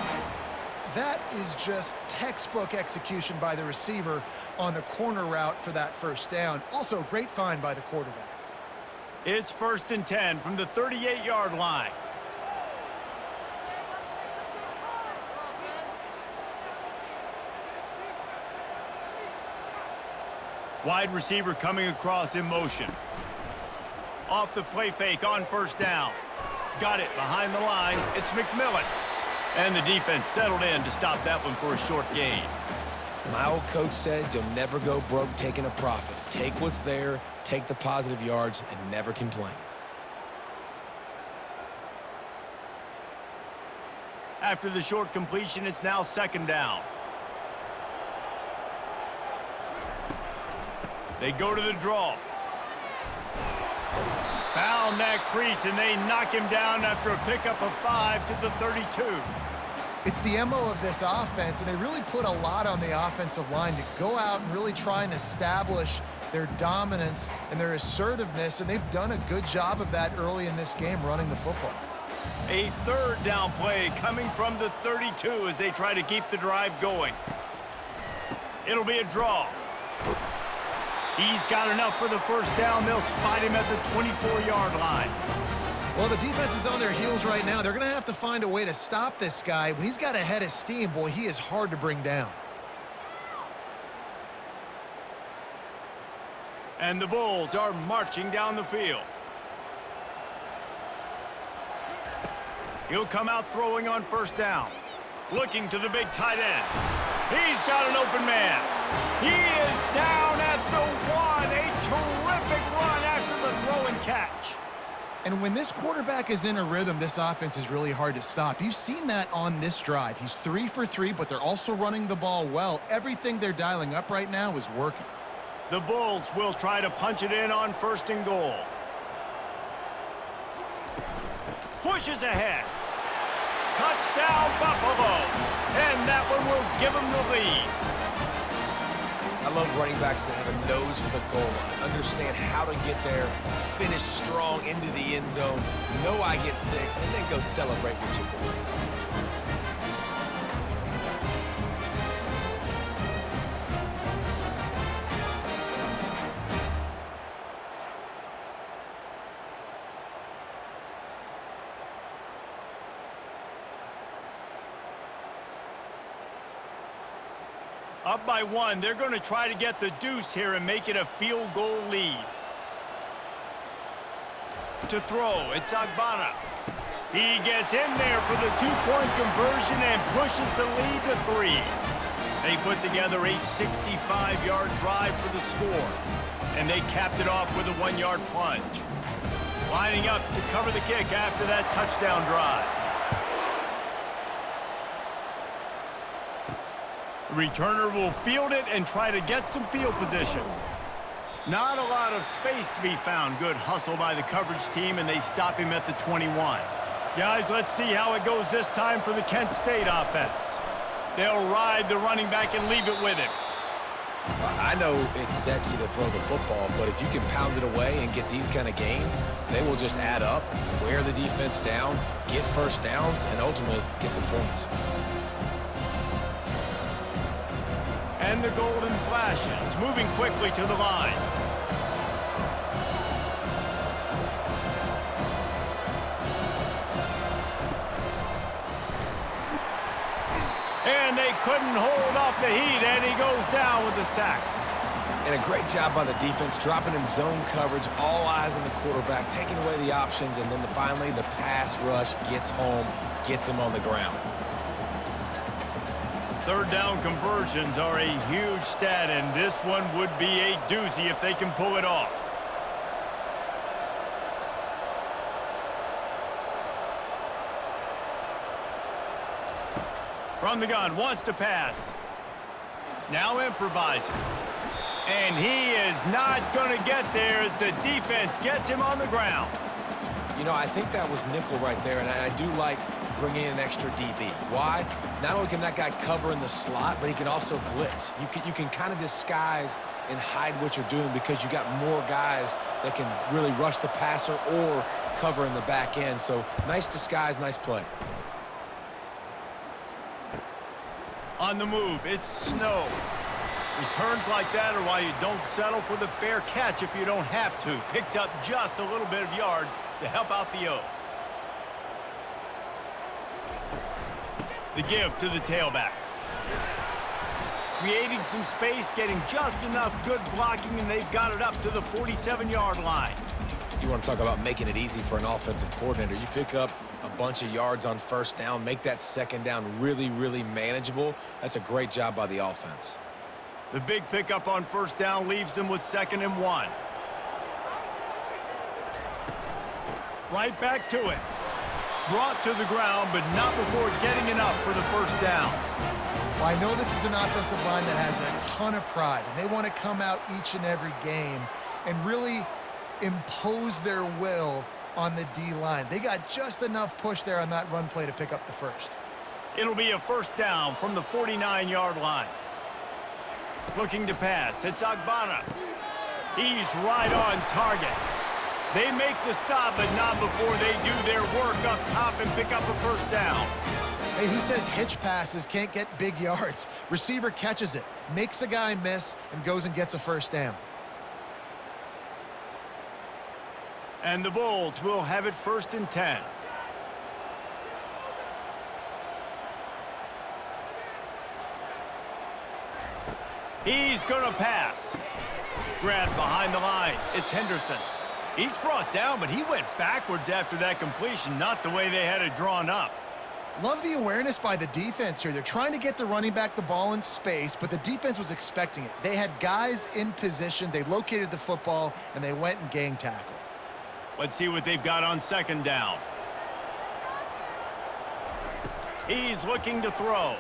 That is just textbook execution by the receiver on the corner route for that first down. Also, great find by the quarterback. It's 1st and 10 from the 38-yard line. Wide receiver coming across in motion. Off the play fake on first down. Got it behind the line. It's McMillan. And the defense settled in to stop that one for a short gain. My old coach said you'll never go broke taking a profit. Take what's there, take the positive yards, and never complain. After the short completion, it's now 2nd down. They go to the draw. Found that crease, and they knock him down after a pickup of 5 to the 32. It's the MO of this offense, and they really put a lot on the offensive line to go out and really try and establish their dominance and their assertiveness, and they've done a good job of that early in this game running the football. A 3rd down play coming from the 32 as they try to keep the drive going. It'll be a draw. He's got enough for the first down. They'll spot him at the 24-yard line. Well, the defense is on their heels right now. They're going to have to find a way to stop this guy. When he's got a head of steam, boy, he is hard to bring down. And the Bulls are marching down the field. He'll come out throwing on first down. Looking to the big tight end. He's got an open man. He is down at the 1. A terrific run after the throw and catch. And when this quarterback is in a rhythm, this offense is really hard to stop. You've seen that on this drive. He's 3 for 3, but they're also running the ball well. Everything they're dialing up right now is working. The Bulls will try to punch it in on 1st and goal. Pushes ahead. Touchdown, Buffalo. And that one will give them the lead. I love running backs that have a nose for the goal line, understand how to get there, finish strong into the end zone, know I get 6, and then go celebrate with your boys. Up by 1, they're going to try to get the deuce here and make it a field goal lead. To throw, it's Agbana. He gets in there for the 2-point conversion and pushes the lead to 3. They put together a 65-yard drive for the score, and they capped it off with a 1-yard plunge. Lining up to cover the kick after that touchdown drive. The returner will field it and try to get some field position. Not a lot of space to be found. Good hustle by the coverage team, and they stop him at the 21. Guys, let's see how it goes this time for the Kent State offense. They'll ride the running back and leave it with him. I know it's sexy to throw the football, but if you can pound it away and get these kind of gains, they will just add up, wear the defense down, get first downs, and ultimately get some points. And the golden flashes, moving quickly to the line. And they couldn't hold off the heat, and he goes down with the sack. And a great job by the defense, dropping in zone coverage, all eyes on the quarterback, taking away the options, and then finally the pass rush gets home, gets him on the ground. 3rd down conversions are a huge stat, and this one would be a doozy if they can pull it off. From the gun, wants to pass. Now improvising. And he is not going to get there as the defense gets him on the ground. You know, I think that was nickel right there, and I do like bringing in an extra DB. Why? Not only can that guy cover in the slot, but he can also blitz. You can kind of disguise and hide what you're doing because you got more guys that can really rush the passer or cover in the back end. So nice disguise, nice play. On the move, it's Snow. Returns like that are why you don't settle for the fair catch if you don't have to. Picks up just a little bit of yards to help out the O. The give to the tailback. Creating some space, getting just enough good blocking, and they've got it up to the 47-yard line. You want to talk about making it easy for an offensive coordinator. You pick up a bunch of yards on first down, make that second down really, really manageable. That's a great job by the offense. The big pickup on first down leaves them with 2nd and 1. Right back to it. Brought to the ground, but not before getting enough for the first down. Well, I know this is an offensive line that has a ton of pride, and they want to come out each and every game and really impose their will on the D-line. They got just enough push there on that run play to pick up the first. It'll be a first down from the 49-yard line. Looking to pass, it's Agbana. He's right on target. They make the stop, but not before they do their work up top and pick up a first down. Hey, who says hitch passes can't get big yards? Receiver catches it, makes a guy miss, and goes and gets a first down. And the Bulls will have it 1st and 10. He's going to pass. Grabbed behind the line. It's Henderson. He's brought down, but he went backwards after that completion, not the way they had it drawn up. Love the awareness by the defense here. They're trying to get the running back the ball in space, but the defense was expecting it. They had guys in position. They located the football, and they went and gang tackled. Let's see what they've got on second down. He's looking to throw.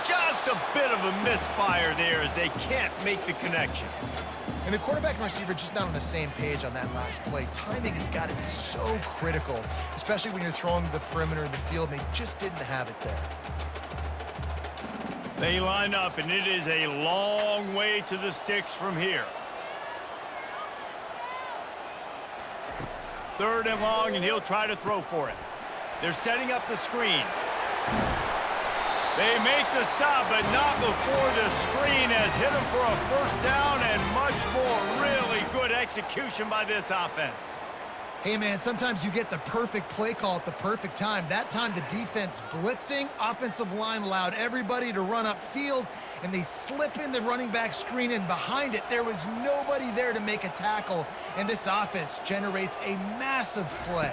Just a bit of a misfire there as they can't make the connection. And the quarterback and receiver just not on the same page on that last play. Timing has got to be so critical, especially when you're throwing to the perimeter of the field, and they just didn't have it there. They line up, and it is a long way to the sticks from here. Third and long, and he'll try to throw for it. They're setting up the screen. They make the stop, but not before the screen has hit them for a first down and much more. Really good execution by this offense. Hey, man, sometimes you get the perfect play call at the perfect time. That time, the defense blitzing, offensive line allowed everybody to run upfield, and they slip in the running back screen, and behind it, there was nobody there to make a tackle, and this offense generates a massive play.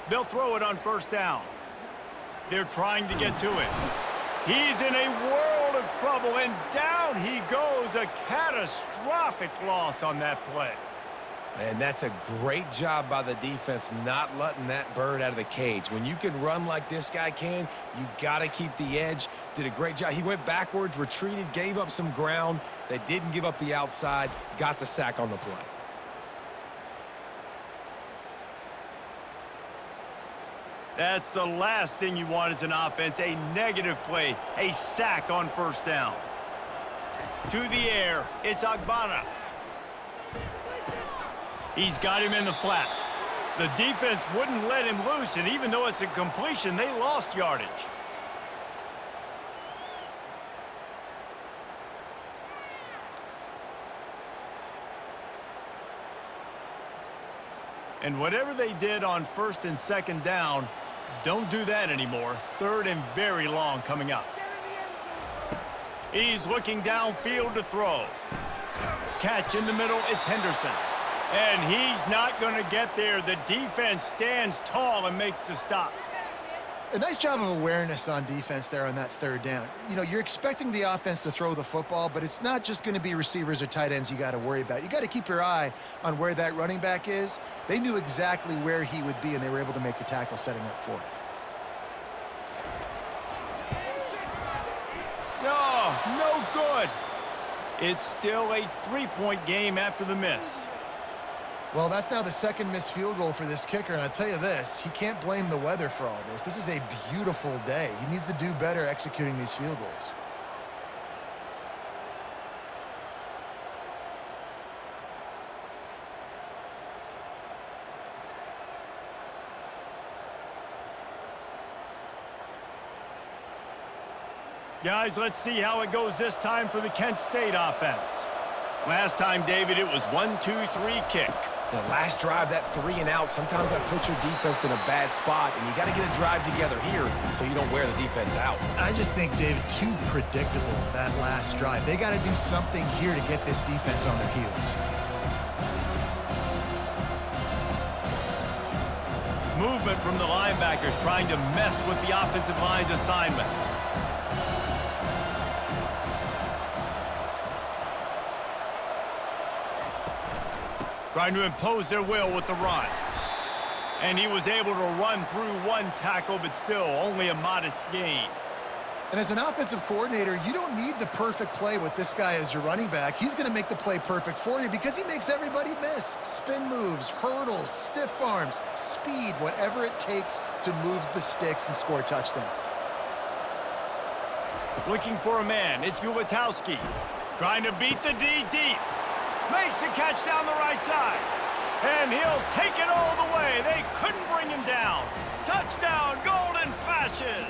They'll throw it on first down. They're trying to get to it. He's in a world of trouble, and down he goes. A catastrophic loss on that play. And that's a great job by the defense not letting that bird out of the cage. When you can run like this guy can, you got to keep the edge. Did a great job. He went backwards, retreated, gave up some ground. They didn't give up the outside, got the sack on the play. That's the last thing you want as an offense, a negative play, a sack on first down. To the air, it's Agbana. He's got him in the flat. The defense wouldn't let him loose, and even though it's a completion, they lost yardage. And whatever they did on first and second down, don't do that anymore. Third and very long coming up. He's looking downfield to throw. Catch in the middle, it's Henderson. And he's not going to get there. The defense stands tall and makes the stop. A nice job of awareness on defense there on that third down. You know, you're expecting the offense to throw the football, but it's not just going to be receivers or tight ends you got to worry about. You got to keep your eye on where that running back is. They knew exactly where he would be, and they were able to make the tackle setting up fourth. No good. It's still a three-point game after the miss. Well, that's now the second missed field goal for this kicker, and I'll tell you this, he can't blame the weather for all this. This is a beautiful day. He needs to do better executing these field goals. Guys, let's see how it goes this time for the Kent State offense. Last time, David, it was 1-2-3 kick. The last drive, that 3 and out, sometimes that puts your defense in a bad spot, and you got to get a drive together here so you don't wear the defense out. I just think, David, too predictable, that last drive. They got to do something here to get this defense on their heels. Movement from the linebackers trying to mess with the offensive line's assignments. Trying to impose their will with the run. And he was able to run through one tackle, but still only a modest gain. And as an offensive coordinator, you don't need the perfect play with this guy as your running back. He's going to make the play perfect for you because he makes everybody miss. Spin moves, hurdles, stiff arms, speed, whatever it takes to move the sticks and score touchdowns. Looking for a man, it's Gulatowski. Trying to beat the D deep. Makes the catch down the right side. And he'll take it all the way. They couldn't bring him down. Touchdown, Golden Flashes.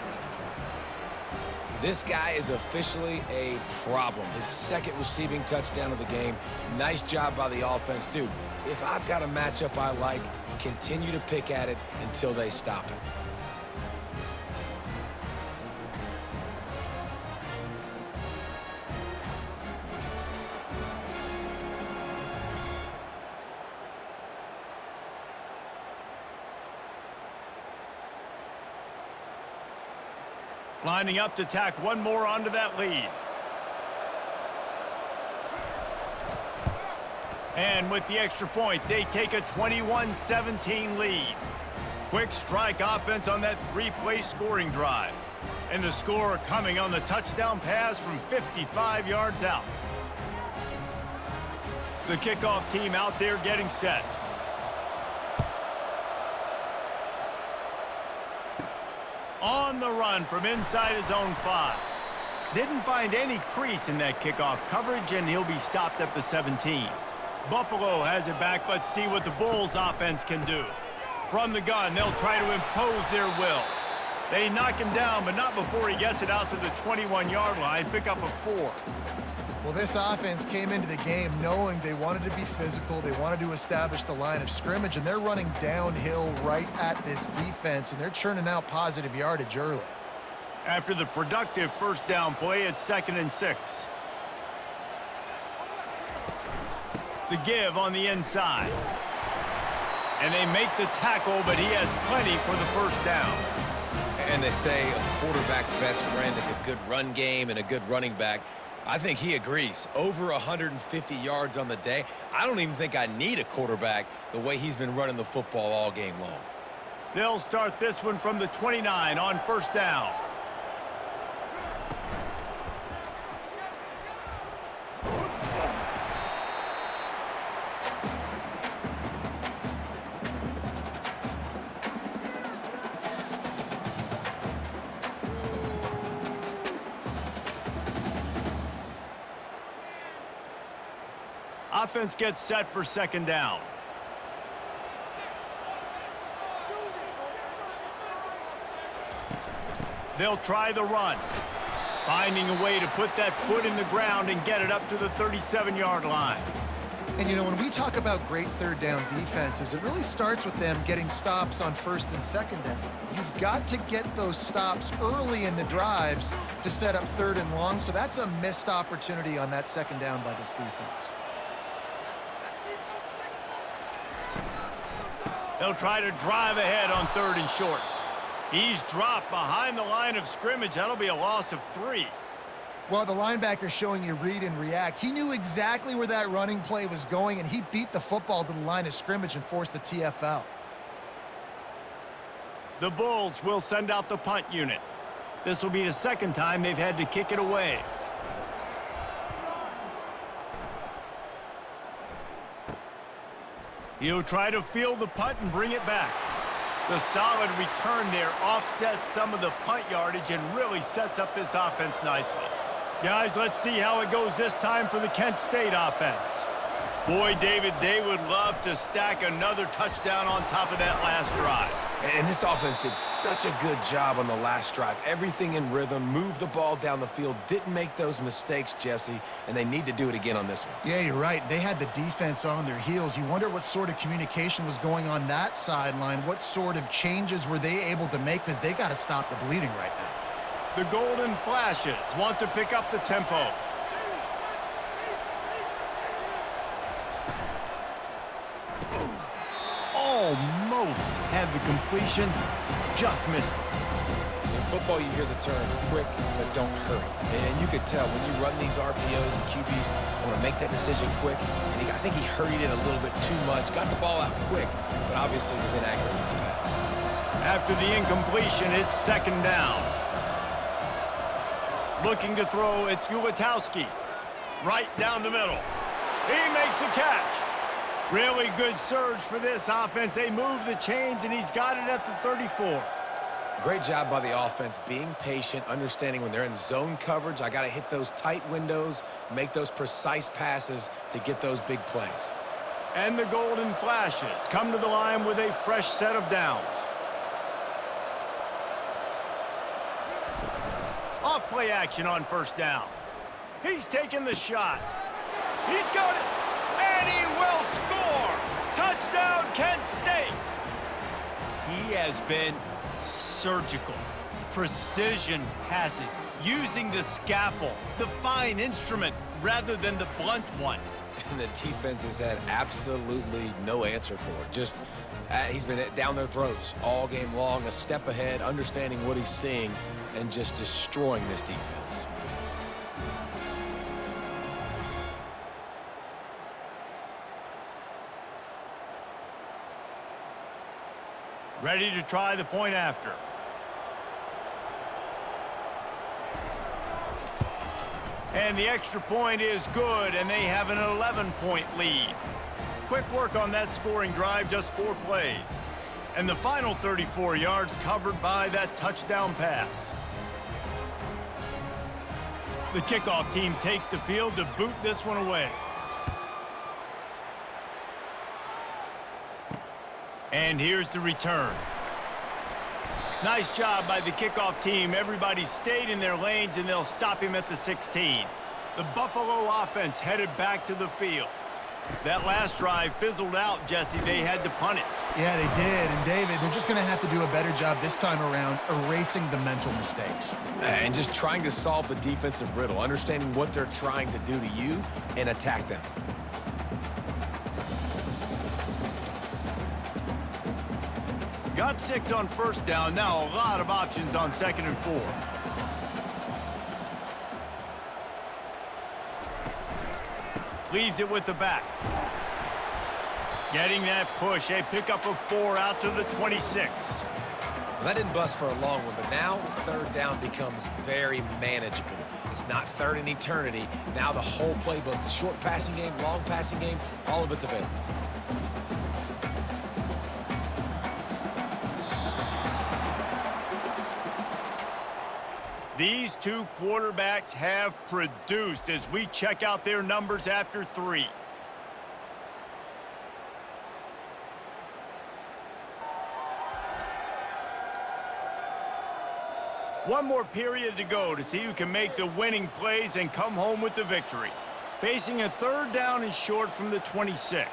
This guy is officially a problem. His second receiving touchdown of the game. Nice job by the offense. Dude, if I've got a matchup I like, continue to pick at it until they stop it. Lining up to tack one more onto that lead. And with the extra point, they take a 21-17 lead. Quick strike offense on that three-play scoring drive. And the score coming on the touchdown pass from 55 yards out. The kickoff team out there getting set. On the run from inside his own 5. Didn't find any crease in that kickoff coverage, and he'll be stopped at the 17. Buffalo has it back. Let's see what the Bulls offense can do. From the gun, they'll try to impose their will. They knock him down, but not before he gets it out to the 21-yard line. Pick up a 4. Well, this offense came into the game knowing they wanted to be physical. They wanted to establish the line of scrimmage, and they're running downhill right at this defense, and they're churning out positive yardage early. After the productive first down play, it's 2nd and 6. The give on the inside. And they make the tackle, but he has plenty for the first down. And they say a quarterback's best friend is a good run game and a good running back. I think he agrees. Over 150 yards on the day. I don't even think I need a quarterback the way he's been running the football all game long. They'll start this one from the 29 on first down. Offense gets set for 2nd down. They'll try the run. Finding a way to put that foot in the ground and get it up to the 37-yard line. And, you know, when we talk about great third down defenses, it really starts with them getting stops on 1st and 2nd down. You've got to get those stops early in the drives to set up 3rd and long, so that's a missed opportunity on that 2nd down by this defense. They'll try to drive ahead on 3rd and short. He's dropped behind the line of scrimmage. That'll be a loss of 3. Well, the linebacker's showing you read and react. He knew exactly where that running play was going, and he beat the football to the line of scrimmage and forced the TFL. The Bulls will send out the punt unit. This will be the 2nd time they've had to kick it away. He'll try to field the punt and bring it back. The solid return there offsets some of the punt yardage and really sets up this offense nicely. Guys, let's see how it goes this time for the Kent State offense. Boy, David, they would love to stack another touchdown on top of that last drive. And this offense did such a good job on the last drive. Everything in rhythm, moved the ball down the field, didn't make those mistakes, Jesse, and they need to do it again on this one. Yeah, you're right. They had the defense on their heels. You wonder what sort of communication was going on that sideline. What sort of changes were they able to make, because they got to stop the bleeding right now. The Golden Flashes want to pick up the tempo. Almost had the completion, just missed it. In football, you hear the term quick, but don't hurry. And you could tell when you run these RPOs and QBs want to make that decision quick. And I think he hurried it a little bit too much, got the ball out quick, but obviously was inaccurate in his pass. After the incompletion, it's 2nd down. Looking to throw, it's Gulatowski. Right down the middle. He makes the catch. Really good surge for this offense. They move the chains, and he's got it at the 34. Great job by the offense, being patient, understanding when they're in zone coverage, I got to hit those tight windows, make those precise passes to get those big plays. And the Golden Flashes come to the line with a fresh set of downs. Off play action on 1st down. He's taking the shot. He's got it. And he will score! Touchdown, Kent State! He has been surgical. Precision passes, using the scalpel, the fine instrument, rather than the blunt one. And the defense has had absolutely no answer for it. Just, he's been down their throats all game long, a step ahead, understanding what he's seeing. and just destroying this defense. Ready to try the point after. And the extra point is good, and they have an 11-point lead. Quick work on that scoring drive, just 4 plays. And the final 34 yards covered by that touchdown pass. The kickoff team takes the field to boot this one away. And here's the return. Nice job by the kickoff team. Everybody stayed in their lanes, and they'll stop him at the 16. The Buffalo offense headed back to the field. That last drive fizzled out, Jesse. They had to punt it. Yeah, they did. And, David, they're just going to have to do a better job this time around erasing the mental mistakes. And just trying to solve the defensive riddle, understanding what they're trying to do to you and attack them. Got 6 on first down. Now a lot of options on 2nd and 4. Leaves it with the back. Getting that push. A pickup of 4 out to the 26. Well, that didn't bust for a long one, but now 3rd down becomes very manageable. It's not 3rd in eternity. Now the whole playbook, short passing game, long passing game, all of it's available. These two quarterbacks have produced as we check out their numbers after 3. One more period to go to see who can make the winning plays and come home with the victory. Facing a 3rd down and short from the 26.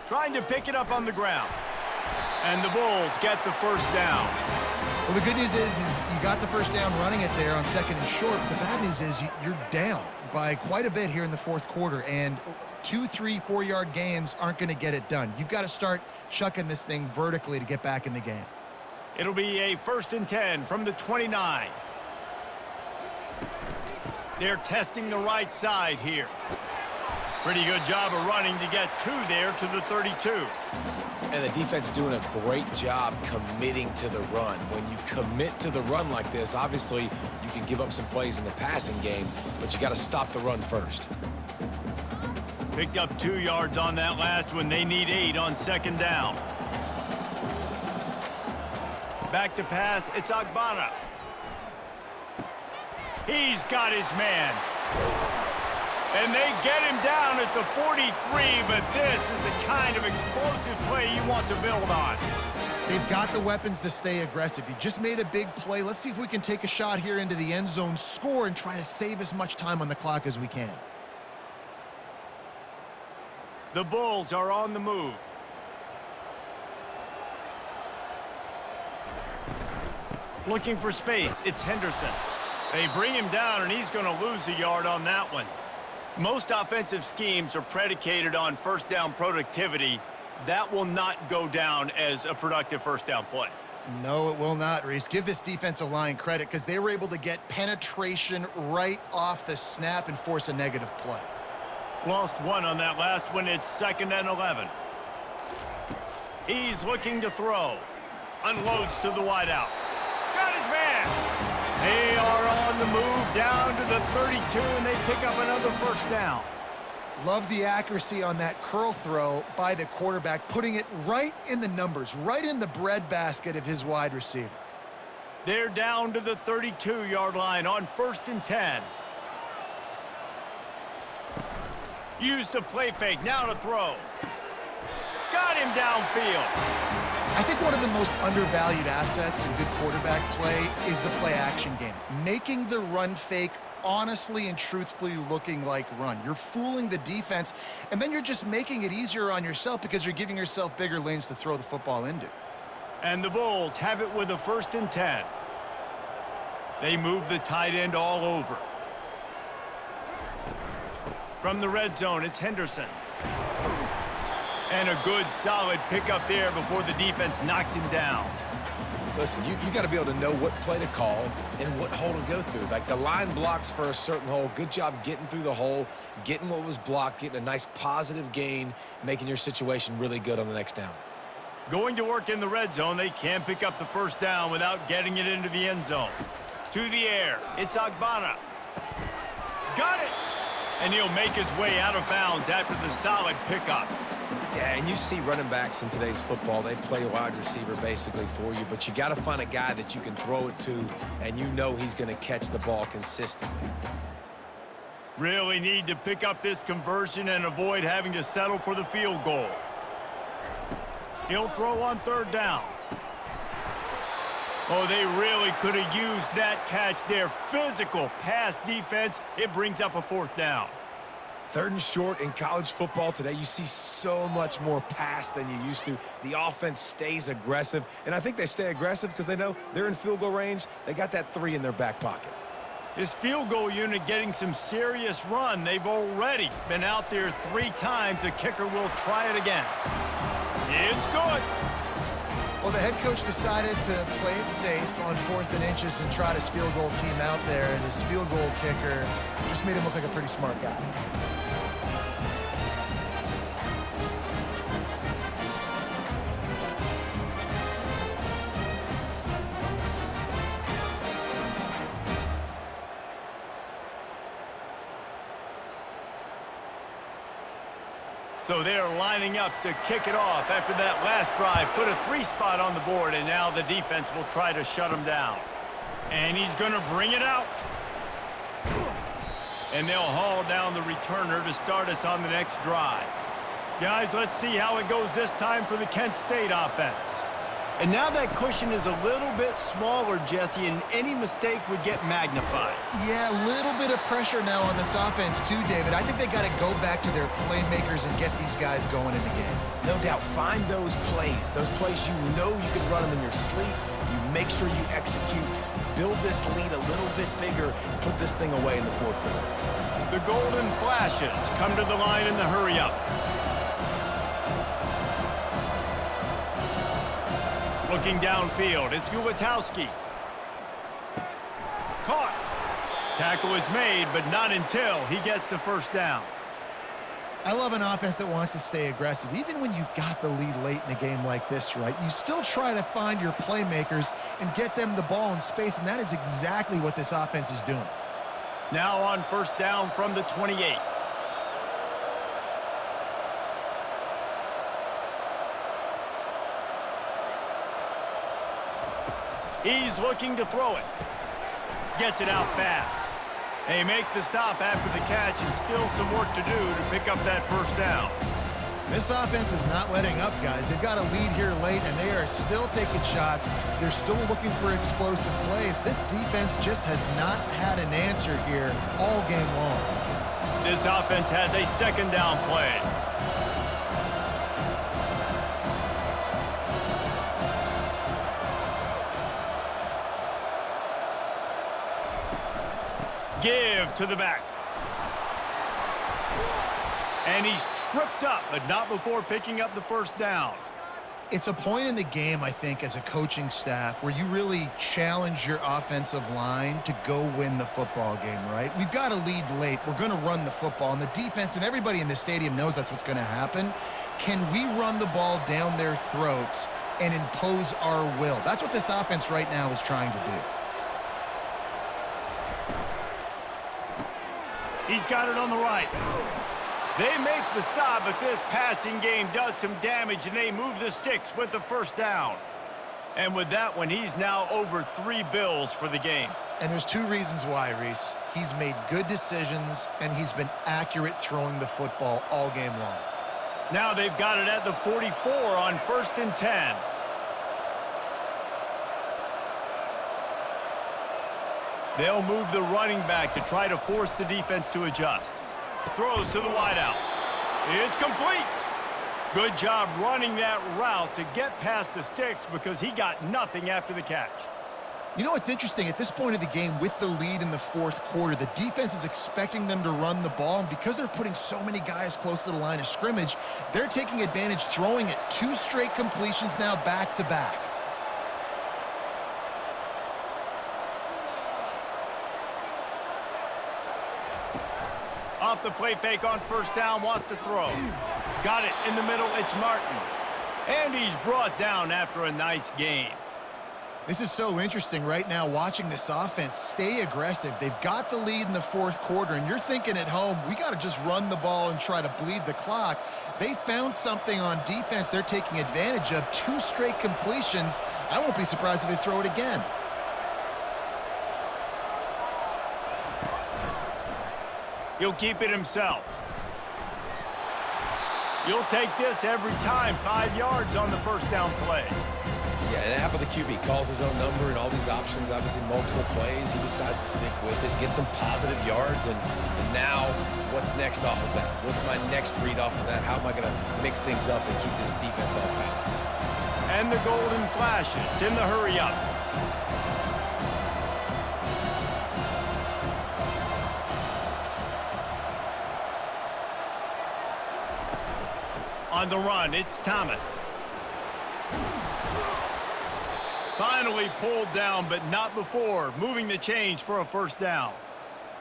Trying to pick it up on the ground. And the Bulls get the 1st down. Well, the good news is you got the 1st down running it there on 2nd and short. But the bad news is you're down by quite a bit here in the 4th quarter. And 2, 3, 4-yard gains aren't going to get it done. You've got to start chucking this thing vertically to get back in the game. It'll be a 1st and 10 from the 29. They're testing the right side here. Pretty good job of running to get 2 there to the 32. And the defense doing a great job committing to the run. When you commit to the run like this, obviously you can give up some plays in the passing game, but you got to stop the run first. Picked up 2 yards on that last one. They need 8 on 2nd down. Back to pass. It's Agbana. He's got his man. And they get him down at the 43, but this is the kind of explosive play you want to build on. They've got the weapons to stay aggressive. You just made a big play. Let's see if we can take a shot here into the end zone, score, and try to save as much time on the clock as we can. The Bulls are on the move. Looking for space. It's Henderson. They bring him down, and he's going to lose a yard on that one. Most offensive schemes are predicated on 1st down productivity. That will not go down as a productive 1st down play. No, it will not, Reese. Give this defensive line credit because they were able to get penetration right off the snap and force a negative play. Lost 1 on that last one. It's 2nd and 11. He's looking to throw. Unloads to the wideout. Got his man. They are on the move down to the 32, and they pick up another 1st down. Love the accuracy on that curl throw by the quarterback, putting it right in the numbers, right in the breadbasket of his wide receiver. They're down to the 32-yard line on 1st and 10. Use the play fake, now to throw. Got him downfield. I think one of the most undervalued assets in good quarterback play is the play-action game. Making the run fake honestly and truthfully looking like run. You're fooling the defense, and then you're just making it easier on yourself because you're giving yourself bigger lanes to throw the football into. And the Bulls have it with a 1st and 10. They move the tight end all over. From the red zone, it's Henderson. And a good, solid pickup there before the defense knocks him down. Listen, you got to be able to know what play to call and what hole to go through. Like the line blocks for a certain hole. Good job getting through the hole, getting what was blocked, getting a nice positive gain, making your situation really good on the next down. Going to work in the red zone, they can't pick up the first down without getting it into the end zone. To the air, it's Agbana. Got it! And he'll make his way out of bounds after the solid pickup. Yeah, and you see running backs in today's football, they play wide receiver basically for you, but you got to find a guy that you can throw it to, and you know he's going to catch the ball consistently. Really need to pick up this conversion and avoid having to settle for the field goal. He'll throw on third down. Oh, they really could have used that catch there. Physical pass defense. It brings up a fourth down. Third and short in college football today, you see so much more pass than you used to. The offense stays aggressive, and I think they stay aggressive because they know they're in field goal range. They got that 3 in their back pocket. This field goal unit getting some serious run. They've already been out there 3 times. The kicker will try it again. It's good. Well, the head coach decided to play it safe on 4th and inches and trot his field goal team out there, and his field goal kicker just made him look like a pretty smart guy. So they're lining up to kick it off after that last drive. Put a 3 spot on the board, and now the defense will try to shut him down. And he's going to bring it out. And they'll haul down the returner to start us on the next drive. Guys, let's see how it goes this time for the Kent State offense. And now that cushion is a little bit smaller, Jesse, and any mistake would get magnified. Yeah, a little bit of pressure now on this offense too, David. I think they got to go back to their playmakers and get these guys going in the game. No doubt, find those plays you know you can run them in your sleep. You make sure you execute, build this lead a little bit bigger, put this thing away in the 4th quarter. The golden flashes come to the line in the hurry-up. Looking downfield, it's Ulatowski. Caught. Tackle is made, but not until he gets the first down. I love an offense that wants to stay aggressive. Even when you've got the lead late in a game like this, right, you still try to find your playmakers and get them the ball in space, and that is exactly what this offense is doing. Now on first down from the 28. He's looking to throw it. Gets it out fast. They make the stop after the catch, and still some work to do to pick up that first down. This offense is not letting up, guys. They've got a lead here late, and they are still taking shots. They're still looking for explosive plays. This defense just has not had an answer here all game long. This offense has a second down play. Give to the back. And he's tripped up, but not before picking up the first down. It's a point in the game, I think, as a coaching staff where you really challenge your offensive line to go win the football game, right? We've got a lead late. We're going to run the football, and the defense and everybody in the stadium knows that's what's going to happen. Can we run the ball down their throats and impose our will? That's what this offense right now is trying to do. He's got it on the right. They make the stop, but this passing game does some damage, and they move the sticks with the first down. And with that one, he's now over 3 bills for the game. And there's 2 reasons why, Reese. He's made good decisions, and he's been accurate throwing the football all game long. Now they've got it at the 44 on 1st and 10. They'll move the running back to try to force the defense to adjust. Throws to the wideout. It's complete. Good job running that route to get past the sticks because he got nothing after the catch. You know what's interesting? At this point of the game, with the lead in the 4th quarter, the defense is expecting them to run the ball, and because they're putting so many guys close to the line of scrimmage, they're taking advantage, throwing it 2 straight completions now back-to-back. the play fake on first down, wants to throw. Got it in the middle, it's Martin. And he's brought down after a nice gain. This is so interesting right now, watching this offense stay aggressive. They've got the lead in the fourth quarter, and you're thinking at home, we got to just run the ball and try to bleed the clock. They found something on defense they're taking advantage of. 2 straight completions. I won't be surprised if they throw it again. He'll keep it himself. You'll take this every time. 5 yards on the first down play. Yeah, and half of the QB calls his own number and all these options, obviously multiple plays. He decides to stick with it, get some positive yards, and now what's next off of that? What's my next read off of that? How am I going to mix things up and keep this defense off balance? And the golden flash. It's in the hurry up. On the run, it's Thomas. Finally pulled down, but not before. Moving the chains for a first down.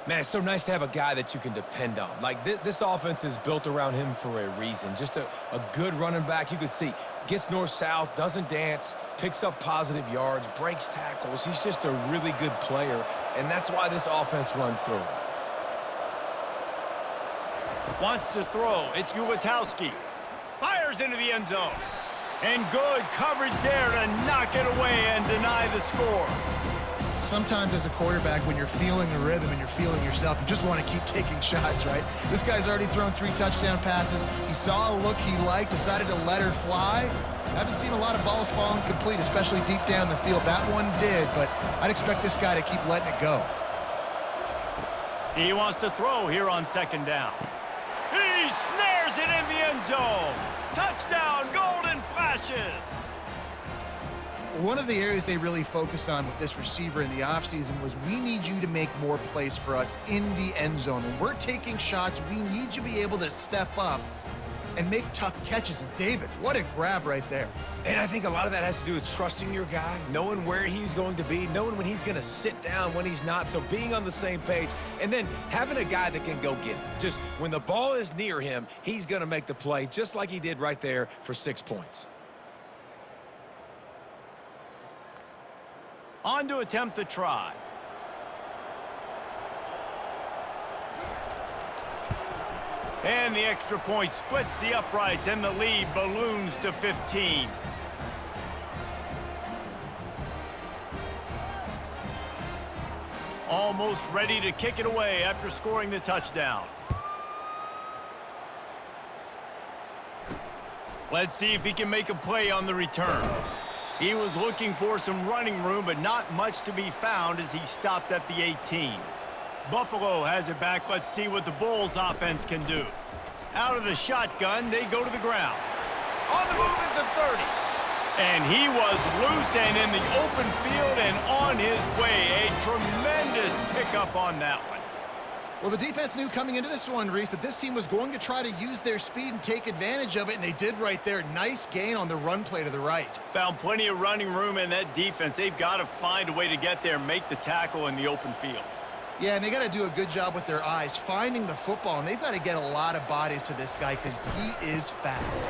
Man, it's so nice to have a guy that you can depend on. Like, this offense is built around him for a reason. Just a good running back. You could see, gets north-south, doesn't dance, picks up positive yards, breaks tackles. He's just a really good player, and that's why this offense runs through him. Wants to throw. It's Ulatowski. Fires into the end zone. And good coverage there to knock it away and deny the score. Sometimes as a quarterback, when you're feeling the rhythm and you're feeling yourself, you just want to keep taking shots, right? This guy's already thrown 3 touchdown passes. He saw a look he liked, decided to let her fly. Haven't seen a lot of balls fall incomplete, especially deep down the field. That one did, but I'd expect this guy to keep letting it go. He wants to throw here on second down. He snares it in the end zone. Touchdown, golden flashes. One of the areas they really focused on with this receiver in the offseason was we need you to make more plays for us in the end zone. When we're taking shots, we need you to be able to step up and make tough catches. And David, what a grab right there. And I think a lot of that has to do with trusting your guy, knowing where he's going to be, knowing when he's going to sit down, when he's not, so being on the same page, and then having a guy that can go get it. Just when the ball is near him, he's going to make the play, just like he did right there for 6 points. On to attempt the try. And the extra point splits the uprights, and the lead balloons to 15. Almost ready to kick it away after scoring the touchdown. Let's see if he can make a play on the return. He was looking for some running room, but not much to be found as he stopped at the 18. Buffalo has it back. Let's see what the Bulls offense can do. Out of the shotgun, they go to the ground. On the move at the 30. And he was loose and in the open field and on his way. A tremendous pickup on that one. Well, the defense knew coming into this one, Reese, that this team was going to try to use their speed and take advantage of it, and they did right there. Nice gain on the run play to the right. Found plenty of running room in that defense. They've got to find a way to get there and make the tackle in the open field. Yeah, and they got to do a good job with their eyes, finding the football, and they've got to get a lot of bodies to this guy because he is fast.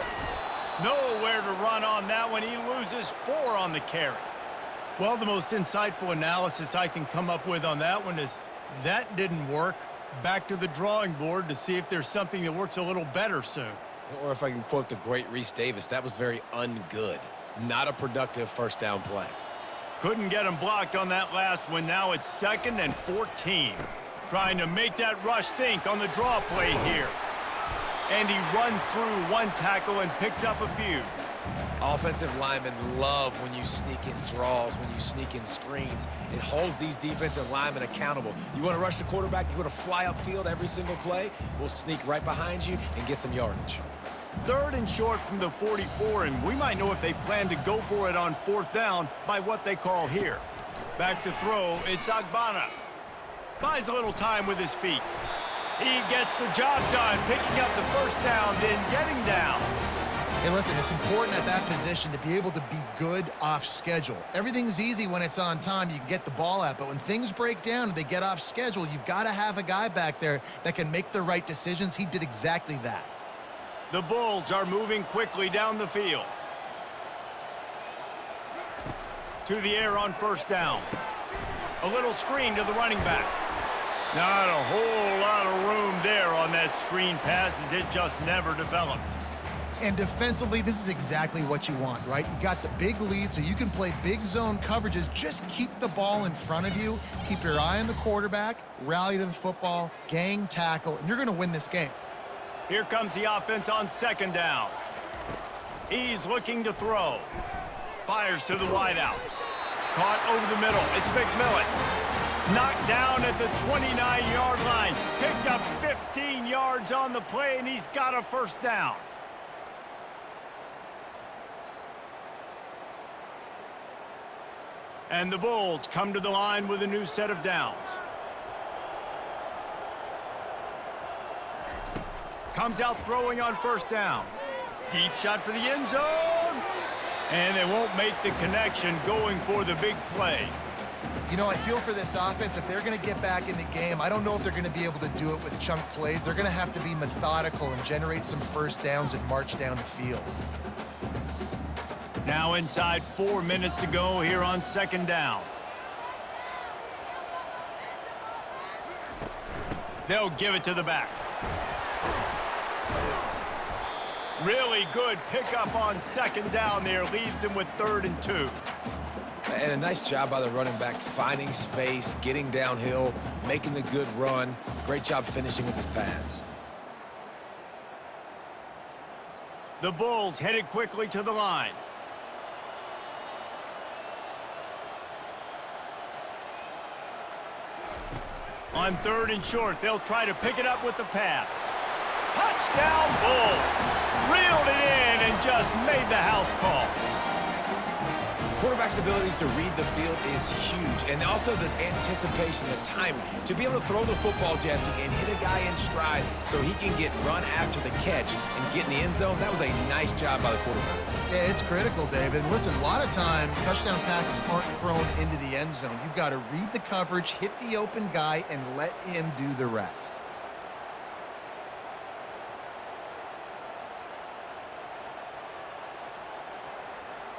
Nowhere to run on that one. He loses 4 on the carry. Well, the most insightful analysis I can come up with on that one is that didn't work. Back to the drawing board to see if there's something that works a little better soon. Or if I can quote the great Reese Davis, that was very ungood. Not a productive first down play. Couldn't get him blocked on that last one. Now it's 2nd and 14. Trying to make that rush think on the draw play here. And he runs through 1 tackle and picks up a few. Offensive linemen love when you sneak in draws, when you sneak in screens. It holds these defensive linemen accountable. You want to rush the quarterback, you want to fly upfield every single play, we'll sneak right behind you and get some yardage. 3rd and short from the 44, and we might know if they plan to go for it on 4th down by what they call here. Back to throw, it's Agbana. Buys a little time with his feet. He gets the job done, picking up the first down, then getting down. Hey, listen, it's important at that position to be able to be good off schedule. Everything's easy when it's on time. You can get the ball out, but when things break down and they get off schedule, you've got to have a guy back there that can make the right decisions. He did exactly that. The Bulls are moving quickly down the field. To the air on first down. A little screen to the running back. Not a whole lot of room there on that screen pass as it just never developed. And defensively, this is exactly what you want, right? You got the big lead, so you can play big zone coverages. Just keep the ball in front of you. Keep your eye on the quarterback, rally to the football, gang tackle, and you're going to win this game. Here comes the offense on second down. He's looking to throw. Fires to the wideout. Caught over the middle. It's McMillan. Knocked down at the 29-yard line. Picked up 15 yards on the play, and he's got a first down. And the Bulls come to the line with a new set of downs. Comes out throwing on first down. Deep shot for the end zone. And they won't make the connection going for the big play. You know, I feel for this offense, if they're going to get back in the game, I don't know if they're going to be able to do it with chunk plays. They're going to have to be methodical and generate some first downs and march down the field. Now inside 4 minutes to go here on second down. They'll give it to the back. Really good pickup on second down there. Leaves them with 3rd and 2. And a nice job by the running back, finding space, getting downhill, making the good run. Great job finishing with his pads. The Bulls headed quickly to the line. On 3rd and short, they'll try to pick it up with the pass. Touchdown, Bulls! Reeled it in and just made the house call. Quarterback's abilities to read the field is huge, and also the anticipation, the timing. To be able to throw the football, Jesse, and hit a guy in stride so he can get run after the catch and get in the end zone, that was a nice job by the quarterback. Yeah, it's critical, David. And listen, a lot of times, touchdown passes aren't thrown into the end zone. You've got to read the coverage, hit the open guy, and let him do the rest.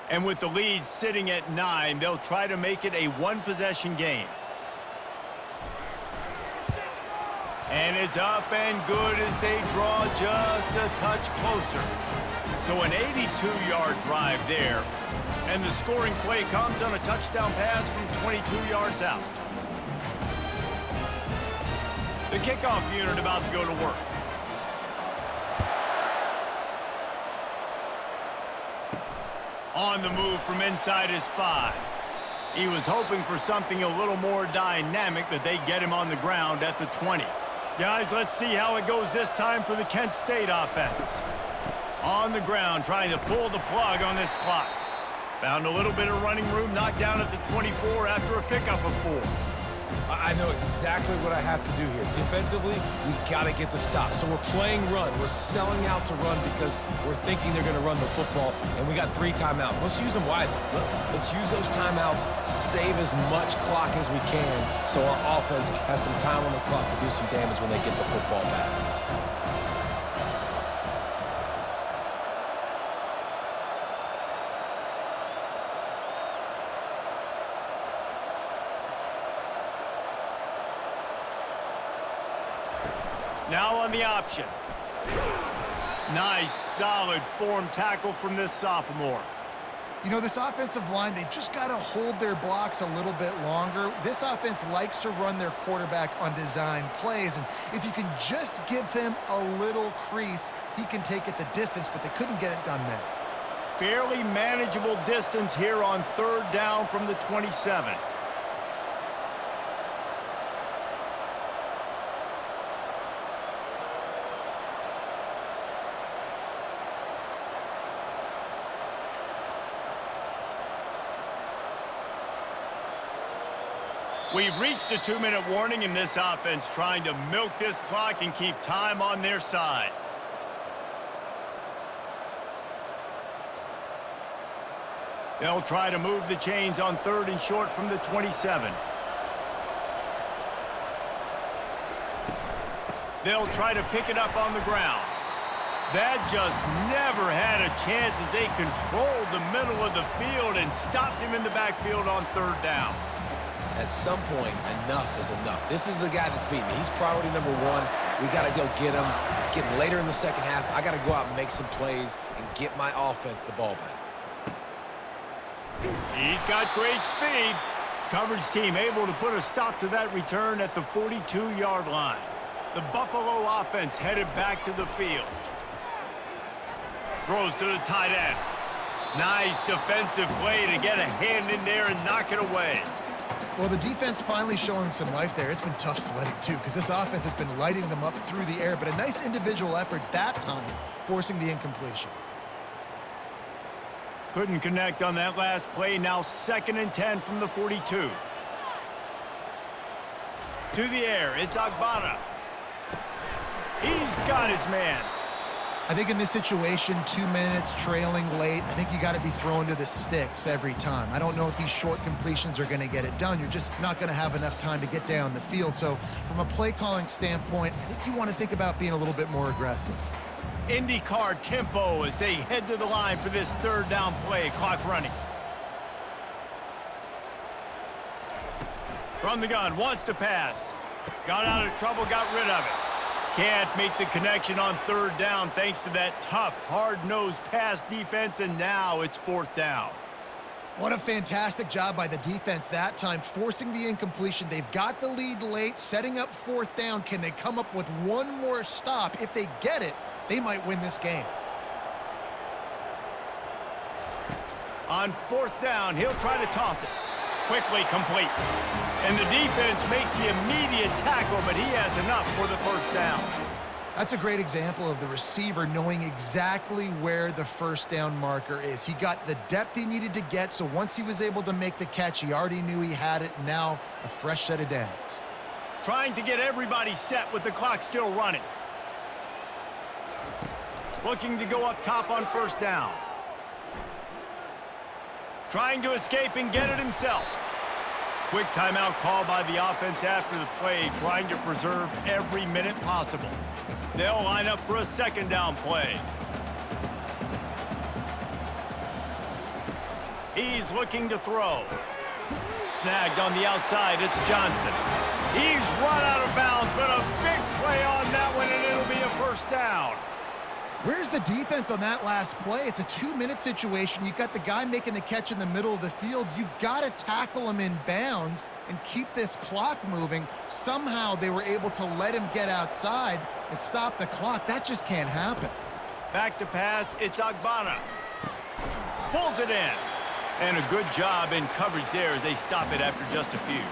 And with the lead sitting at 9, they'll try to make it a one-possession game. And it's up and good as they draw just a touch closer. So an 82-yard drive there. And the scoring play comes on a touchdown pass from 22 yards out. The kickoff unit about to go to work. On the move from inside his 5. He was hoping for something a little more dynamic, but they get him on the ground at the 20. Guys, let's see how it goes this time for the Kent State offense. On the ground, trying to pull the plug on this clock. Found a little bit of running room, knocked down at the 24 after a pickup of 4. I know exactly what I have to do here. Defensively, we got to get the stop. So we're playing run. We're selling out to run because we're thinking they're going to run the football, and we got 3 timeouts. Let's use them wisely. Let's use those timeouts, save as much clock as we can so our offense has some time on the clock to do some damage when they get the football back. Now on the option. Nice, solid form tackle from this sophomore. You know, this offensive line, they just got to hold their blocks a little bit longer. This offense likes to run their quarterback on design plays, and if you can just give him a little crease, he can take it the distance, but they couldn't get it done there. Fairly manageable distance here on 3rd down from the 27. We've reached a 2-minute warning in this offense, trying to milk this clock and keep time on their side. They'll try to move the chains on 3rd and short from the 27. They'll try to pick it up on the ground. That just never had a chance as they controlled the middle of the field and stopped him in the backfield on 3rd down. At some point, enough is enough. This is the guy that's beating me. He's priority number 1. We got to go get him. It's getting later in the second half. I got to go out and make some plays and get my offense the ball back. He's got great speed. Coverage team able to put a stop to that return at the 42-yard line. The Buffalo offense headed back to the field. Throws to the tight end. Nice defensive play to get a hand in there and knock it away. Well, the defense finally showing some life there. It's been tough sledding, too, because this offense has been lighting them up through the air, but a nice individual effort that time, forcing the incompletion. Couldn't connect on that last play. Now 2nd and 10 from the 42. To the air, it's Agbana. He's got his man. I think in this situation, 2 minutes, trailing late, I think you got to be throwing to the sticks every time. I don't know if these short completions are going to get it done. You're just not going to have enough time to get down the field. So from a play-calling standpoint, I think you want to think about being a little bit more aggressive. IndyCar tempo as they head to the line for this 3rd down play. Clock running. From the gun, wants to pass. Got out of trouble, got rid of it. Can't make the connection on 3rd down thanks to that tough, hard-nosed pass defense, and now it's 4th down. What a fantastic job by the defense that time, forcing the incompletion. They've got the lead late, setting up 4th down. Can they come up with one more stop? If they get it, they might win this game. On 4th down, he'll try to toss it. Quickly complete. And the defense makes the immediate tackle, but he has enough for the 1st down. That's a great example of the receiver knowing exactly where the 1st down marker is. He got the depth he needed to get, so once he was able to make the catch, he already knew he had it. Now a fresh set of downs. Trying to get everybody set with the clock still running. Looking to go up top on 1st down. Trying to escape and get it himself. Quick timeout call by the offense after the play, trying to preserve every minute possible. They'll line up for a 2nd down play. He's looking to throw. Snagged on the outside, it's Johnson. He's run out of bounds, but a big play on that one, and it'll be a 1st down. Where's the defense on that last play? It's a 2-minute situation. You've got the guy making the catch in the middle of the field. You've got to tackle him in bounds and keep this clock moving. Somehow they were able to let him get outside and stop the clock. That just can't happen. Back to pass, it's Agbana. Pulls it in. And a good job in coverage there as they stop it after just a few.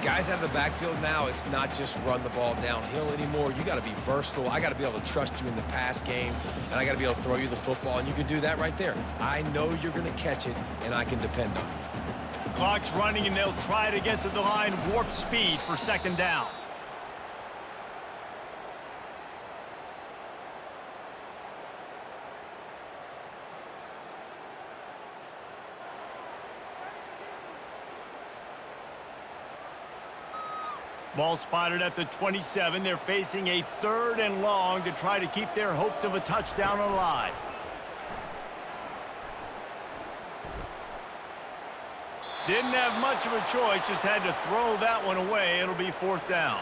Guys out of the backfield now, it's not just run the ball downhill anymore. You got to be versatile. I got to be able to trust you in the pass game, and I got to be able to throw you the football, and you can do that right there. I know you're going to catch it, and I can depend on you. Clock's running, and they'll try to get to the line. Warp speed for 2nd down. Ball spotted at the 27. They're facing a 3rd and long to try to keep their hopes of a touchdown alive. Didn't have much of a choice, just had to throw that one away. It'll be 4th down.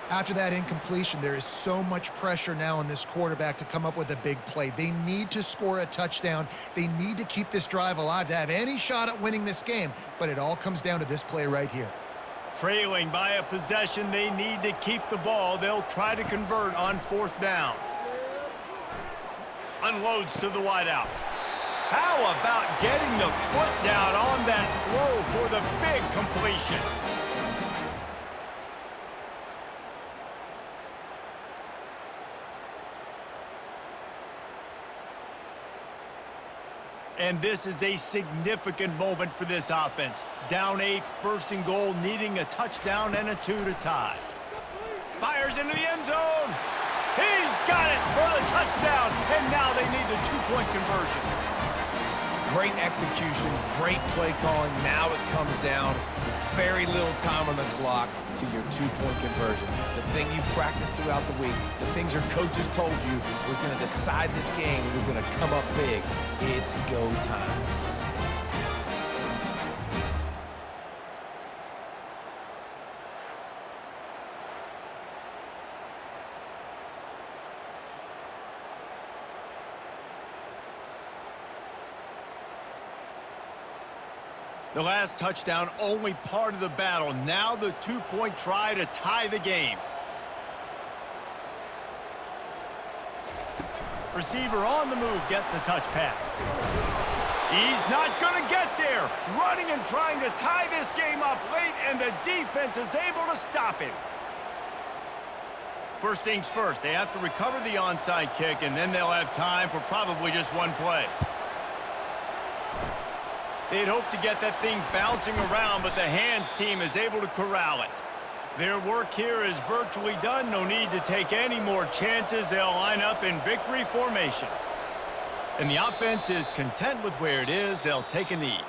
After that incompletion, there is so much pressure now on this quarterback to come up with a big play. They need to score a touchdown. They need to keep this drive alive to have any shot at winning this game, but it all comes down to this play right here. Trailing by a possession, they need to keep the ball. They'll try to convert on 4th down. Unloads to the wideout. How about getting the foot down on that throw for the big completion? And this is a significant moment for this offense. Down 8, 1st and goal, needing a touchdown and a 2 to tie. Fires into the end zone. He's got it for the touchdown, and now they need the 2-point conversion. Great execution, great play calling. Now it comes down very little time on the clock to your two-point conversion. The thing you practiced throughout the week, the things your coaches told you was going to decide this game, it was going to come up big. It's go time. The last touchdown only part of the battle. Now the two-point try to tie the game. Receiver on the move gets the touch pass. He's not going to get there. Running and trying to tie this game up late, and the defense is able to stop him. First things first, they have to recover the onside kick, and then they'll have time for probably just one play. They'd hope to get that thing bouncing around, but the hands team is able to corral it. Their work here is virtually done. No need to take any more chances. They'll line up in victory formation. And the offense is content with where it is. They'll take a knee.